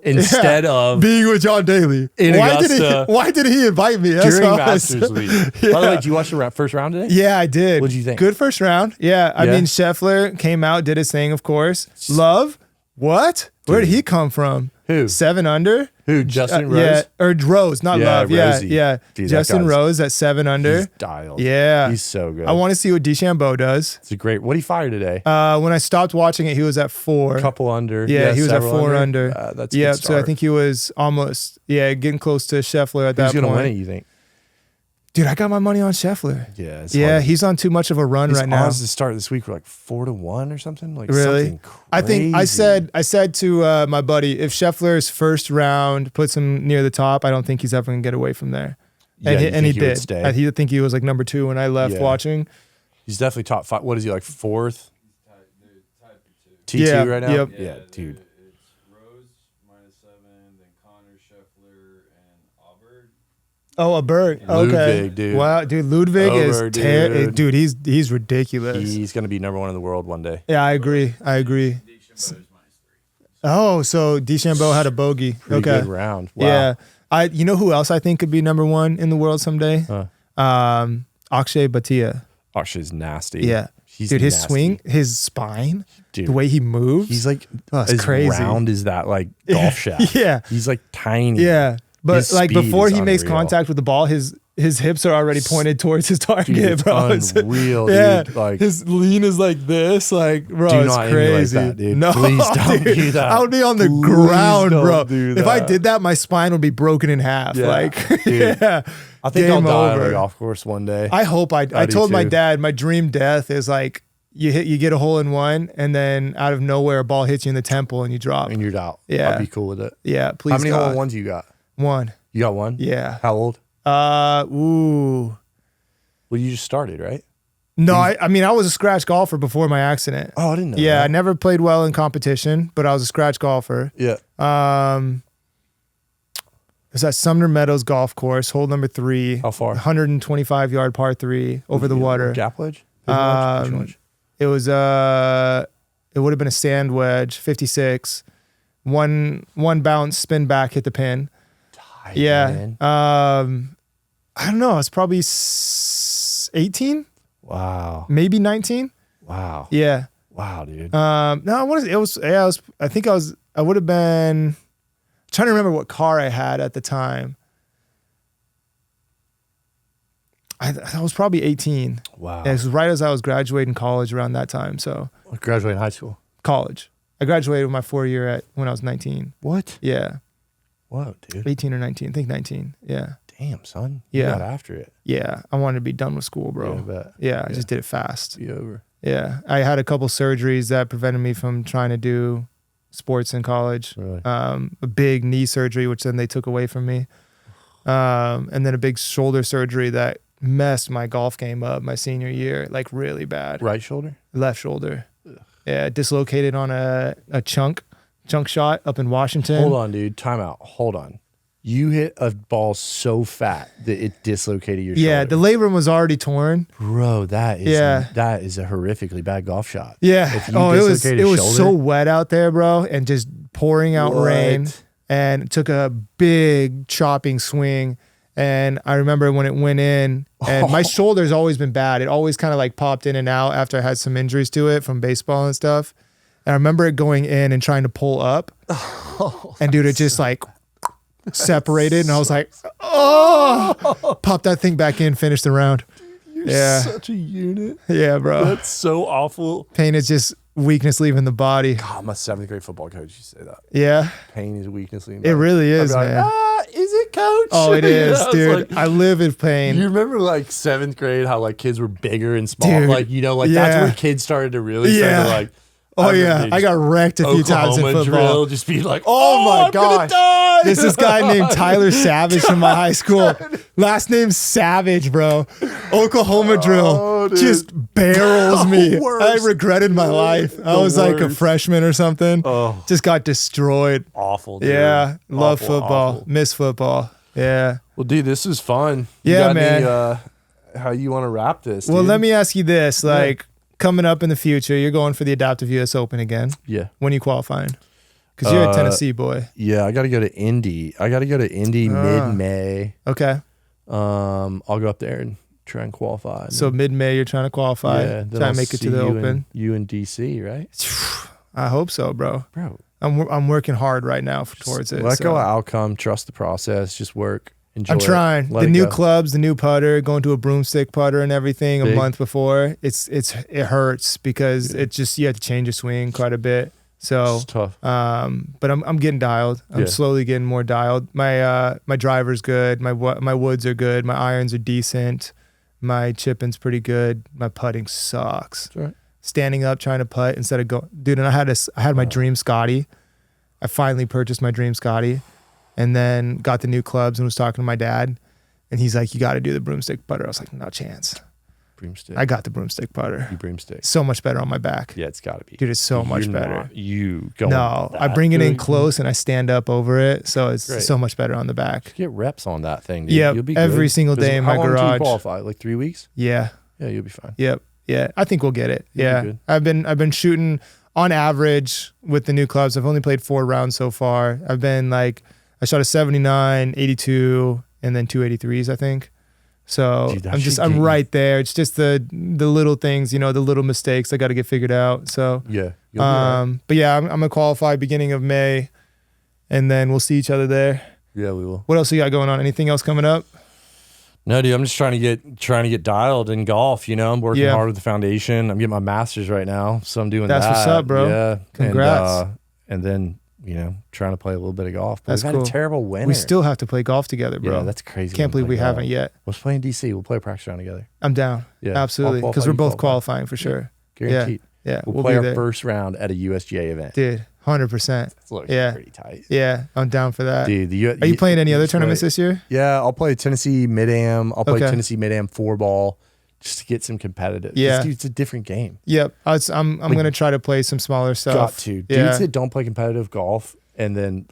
instead of being with John Daly. In Augusta, why did he invite me? During Masters Week. Yeah. By the way, did you watch the first round today? Yeah, I did. What did you think? Good first round. Yeah, I mean, Scheffler came out, did his thing, of course. Love, what? Dude. Where did he come from? Who? 7 under. Who? Justin Rose? Yeah, or Rose, not Love. Rosie. Yeah. Dude, Justin Rose at 7 under. He's dialed. Yeah. He's so good. I want to see what DeChambeau does. It's a great. What did he fire today? When I stopped watching it, he was at 4. Couple under. Yeah, he was at 4 under. That's a good start. So I think he was almost, getting close to Scheffler at that point. Who's going to win it, you think? Dude, I got my money on Scheffler. Yeah, he's on too much of a run right now. His odds to start this week were like 4-1 or something. Like really? Something crazy. I think I said to my buddy, if Scheffler's first round puts him near the top, I don't think he's ever gonna get away from there. And he did. I think he was like number 2 when I left watching. He's definitely top 5. What is he, like 4th? Tied for 2. T2 right now. Yep. Yeah, dude. It's Rose -7, then Connor, Scheffler, and Aubert. Oh, a bird. Okay. Ludwig, dude. Wow, dude. Ludwig is dude. He's ridiculous. He's gonna be number 1 in the world one day. Yeah, I agree. DeChambeau's -3. Oh, so DeChambeau had a bogey. Pretty good round. Wow. Yeah. You know who else I think could be number 1 in the world someday? Akshay Bhatia. Akshay's nasty. Yeah. His nasty. swing, his spine, dude, the way he moves. He's like it's as crazy. round as that like golf shaft. Yeah. He's like tiny. Yeah. But His like speed before is he makes unreal. contact with the ball, his his hips are already pointed towards his target, Dude, bro. it's unreal, Yeah, dude. Like, his lean is like this, like, bro, do it's not emulate crazy. that, dude. No, Please don't dude, do that. I would be on the Please ground, don't bro. do If I that. did that, my spine would be broken in half. Yeah, Like, dude. yeah. I think Game I'll die over. on a golf course one day. I hope I do told my too. dad my dream death is like you get a hole in one and then out of nowhere a ball hits you in the temple and you drop. And you're out. Yeah. I'd be cool with it. Yeah, please. How many God. hole in ones you got? One. You got one? Yeah. How old? Ooh. Well, you just started, right? No, I mean I was a scratch golfer before my accident. Oh, I didn't know Yeah, I that. never played well in competition, but I was a scratch golfer. Yeah. It's at Sumner Meadows Golf Course, hole number 3. How far? 125 yard par 3 over the water. Gap wedge? Big wedge? Which wedge? It was it would have been a sand wedge, 56. One bounce, spin back, hit the pin. Tight, Yeah. man. I don't know. It's probably 18, Wow. maybe 19. Wow. Yeah. Wow, dude. No, what is it? It was. Yeah, I would have been trying to remember what car I had at the time. I was probably 18. Wow. Yeah, it was right as I was graduating college around that time. So Graduating high school. college. I graduated my 4 year when I was 19. What? Yeah. Whoa, dude. 18 or 19. I think 19. Yeah. Damn, son. Yeah. You got after it. Yeah. I wanted to be done with school, bro. Yeah, I bet. Yeah. I just did it fast. Be over. Yeah. I had a couple surgeries that prevented me from trying to do sports in college. Really? A big knee surgery, which then they took away from me. And then a big shoulder surgery that messed my golf game up my senior year, like really bad. Right shoulder? Left shoulder. Yeah. Dislocated on a chunk shot up in Washington. Hold on, dude. Time out. Hold on. You hit a ball so fat that it dislocated your Yeah. shoulder. The labrum was already torn. Bro, that is Yeah. that is a horrifically bad golf shot. Yeah. If you Oh, it was dislocated so shoulder- wet out there, bro, and just pouring out What? rain, and it took a big chopping swing. And I remember when it went in, and my shoulder's always been bad. It always kind of like popped in and out after I had some injuries to it from baseball and stuff. And I remember it going in and trying to pull up, and dude, it just like separated, and I was like, oh, pop that thing back in, finish the round. Yeah. Such a unit. Yeah, bro. That's so awful. Pain is just weakness leaving the body. God, my 7th grade football coach used to say that. Yeah, Pain is weakness leaving. it really is, I'd be man. like, is it, coach? Oh, it is, I was dude. like- I live in pain. You remember like 7th grade, how like kids were bigger and small? Dude, Like, you know, like yeah. that's where kids started to really start Yeah. to like, Oh I yeah, remember I got wrecked a few times in Oklahoma football. drill, just be like, Oh my I'm gonna gosh. die. There's this guy named Tyler Savage from my high school. Last name Savage, bro. Oklahoma drill. Oh, dude. Just barrels me. worst. I regretted my life. I The was like a worst. freshman or something. Oh, Just got destroyed. awful. Dude. Yeah. Love Awful, football. awful. Miss football. Yeah. Well, dude, this is fun. You Yeah, got man. Any, how you want to wrap this? Well, dude? let me ask you this. Like, coming up in the future, you're going for the Adaptive US Open again. Yeah. When are you qualifying? Because you're a Tennessee boy. Yeah, I got to go to Indy. Mid-May. Okay. I'll go up there and try and qualify. And So mid-May, you're trying to qualify. then Try I'll and make it see to the you Open. You in DC, right? I hope so, bro. Bro, I'm working hard right now towards it. let so. go of outcome, trust the process, just work, enjoy I'm it, trying. let The it new go. clubs, the new putter, going to a broomstick putter and everything Big. a month before. It hurts because it just you have to change your swing quite a bit. So It's tough. but I'm getting dialed. I'm Yeah. slowly getting more dialed. My driver's good. My woods are good. My irons are decent. My chipping's pretty good. My putting sucks. That's right. Standing up trying to putt instead of go, dude. And I had my dream Scotty. I finally purchased my dream Scotty, and then got the new clubs and was talking to my dad, and he's like, "You got to do the broomstick putter." I was like, "No chance." Broomstick. I got the broomstick putter. You broomstick. So much better on my back. Yeah, it's got to be. Dude, it's so much You're better. not- you go. No, I bring it in close and I stand up over it, so it's Great. so much better on the back. Get reps on that thing. Dude. Yep, You'll be every good. single day in How my long do you garage. qualify? Like 3 weeks? Yeah, Yeah, you'll be fine. yep, yeah. I think we'll get it. You'll be Yeah, good. I've been shooting on average with the new clubs. I've only played 4 rounds so far. I've been like, I shot a 79, 82, and then 283s, I think. So Dude, that I'm should get you- right there. It's just the little things, the little mistakes I got to get figured out. So Yeah. You'll be all right. but yeah, I'm gonna qualify beginning of May, and then we'll see each other there. Yeah, we will. What else you got going on? Anything else coming up? No, dude, I'm just trying to get dialed in golf. You know, I'm working hard with the foundation. I'm getting my master's right now, so I'm doing that. That's what's up, bro. Yeah, Congrats. And then trying to play a little bit of golf. But That's we've cool. had a terrible winter. We still have to play golf together, bro. Yeah, that's crazy. Can't believe we haven't yet. Let's play in DC. We'll play a practice round together. I'm down. Yeah, absolutely, because we're both qualifying for sure. Guaranteed. Yeah, we'll play our first round at a USGA event. Dude, 100%. It's looking pretty tight. Yeah, I'm down for that. Dude, are you playing any other tournaments this year? Yeah, I'll play Tennessee Mid-Am. I'll play Tennessee Mid-Am 4-ball just to get some competitive. Yeah. Dude, it's a different game. Yep. I'm going to try to play some smaller stuff. Got to. Dudes that don't play competitive golf and then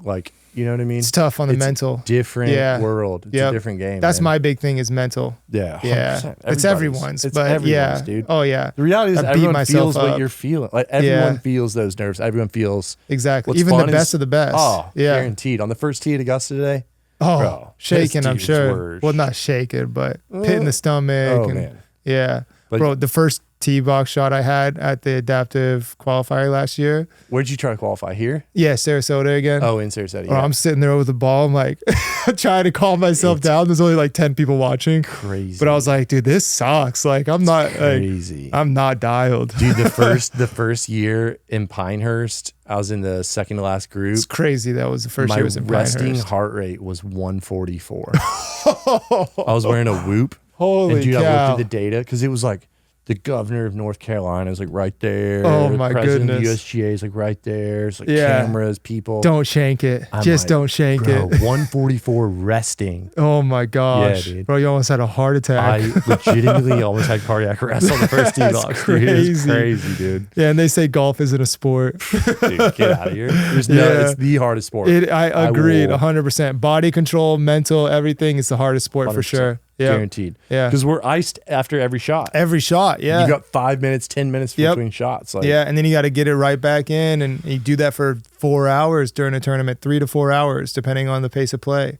you know what I mean? It's tough on the mental. Different world. It's a different game. That's my big thing is mental. Yeah. 100%. Yeah. It's everyone's. It's but everyone's, dude. Oh, yeah. The reality is everyone feels what you're feeling. Like everyone feels those nerves. Everyone feels. Exactly. Even the best of the best. Oh, guaranteed. On the first tee at Augusta today. Oh, bro, shaking, I'm sure. Well, not shaking, but hitting the stomach. Oh, man. Yeah. But, bro, the first tee box shot I had at the adaptive qualifier last year. Where'd you try to qualify? Here? Yeah, Sarasota again. Oh, in Sarasota. Yeah. Bro, I'm sitting there with the ball. I'm like trying to calm myself down. There's only like 10 people watching. Crazy. But I was like, dude, this sucks. Like I'm not crazy. I'm not dialed. Dude, the first year in Pinehurst, I was in the second to last group. It's crazy. That was the first year I was in Pinehurst. My resting heart rate was 144. I was wearing a whoop. Holy and dude, cow. I looked at the data because it was like the governor of North Carolina is like right there. Oh my President goodness. of the USGA is like right there. It's like cameras, people. Don't shank it. Don't shank it. 144 resting. Oh my gosh. Yeah, dude. Bro, you almost had a heart attack. I legitimately almost had cardiac arrest on the first tee box. Crazy. Dude, it's crazy, dude. Yeah, and they say golf isn't a sport. Dude, get out of here. It's the hardest sport. I agreed 100%. Body control, mental, everything is the hardest sport 100%. For sure. Yeah. Guaranteed. Yeah. Because we're iced after every shot. Every shot, yeah. You got 5 minutes, 10 minutes between shots. Like, yeah, and then you got to get it right back in, and you do that for 4 hours during a tournament, 3 to 4 hours, depending on the pace of play.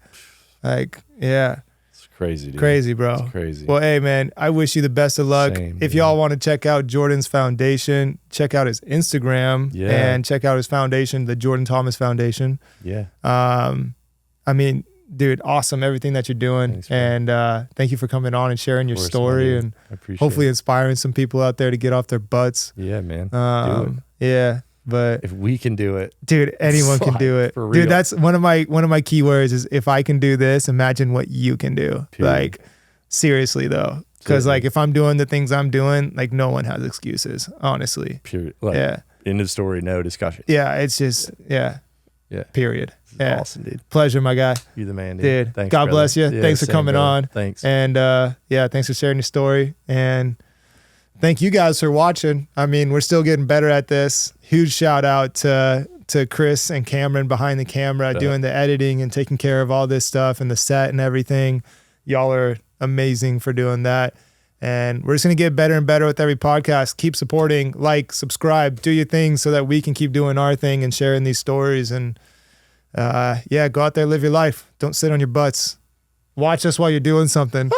Like, yeah. It's crazy, dude. Crazy, bro. It's crazy. Well, hey, man, I wish you the best of luck. Same, if y'all want to check out Jordan's foundation, check out his Instagram and check out his foundation, the Jordan Thomas Foundation. Yeah. I mean, dude, awesome everything that you're doing. Thanks, and thank you for coming on and sharing your story and hopefully inspiring some people out there to get off their butts. Yeah, man. Do it. Yeah, but if we can do it, dude, anyone can do it. For real. Dude, that's one of my key words is if I can do this, imagine what you can do. Period. Like seriously though. Because like if I'm doing the things I'm doing, like no one has excuses, honestly. Period. Like, end of story, no discussion. Yeah, it's just yeah. Period. Yeah. Awesome, dude. Pleasure, my guy. You're the man, dude. Thanks, God brother. bless you. Yeah, thanks for coming on. Thanks. And thanks for sharing your story. And thank you guys for watching. I mean, we're still getting better at this. Huge shout out to Chris and Cameron behind the camera doing the editing and taking care of all this stuff and the set and everything. Y'all are amazing for doing that. And we're just going to get better and better with every podcast. Keep supporting, like, subscribe, do your thing so that we can keep doing our thing and sharing these stories. And go out there, live your life. Don't sit on your butts. Watch us while you're doing something. Go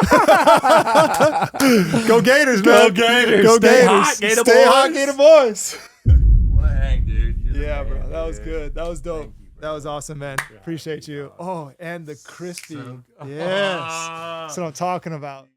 Gators, man. Go Gators. Go Stay Gators. hot, Gator Stay boys. hot, Gator boys. Wanna hang, dude. Yeah, bro. That was good. That was dope. That was awesome, man. Appreciate you. Oh, and the crispy. Yes. That's what I'm talking about.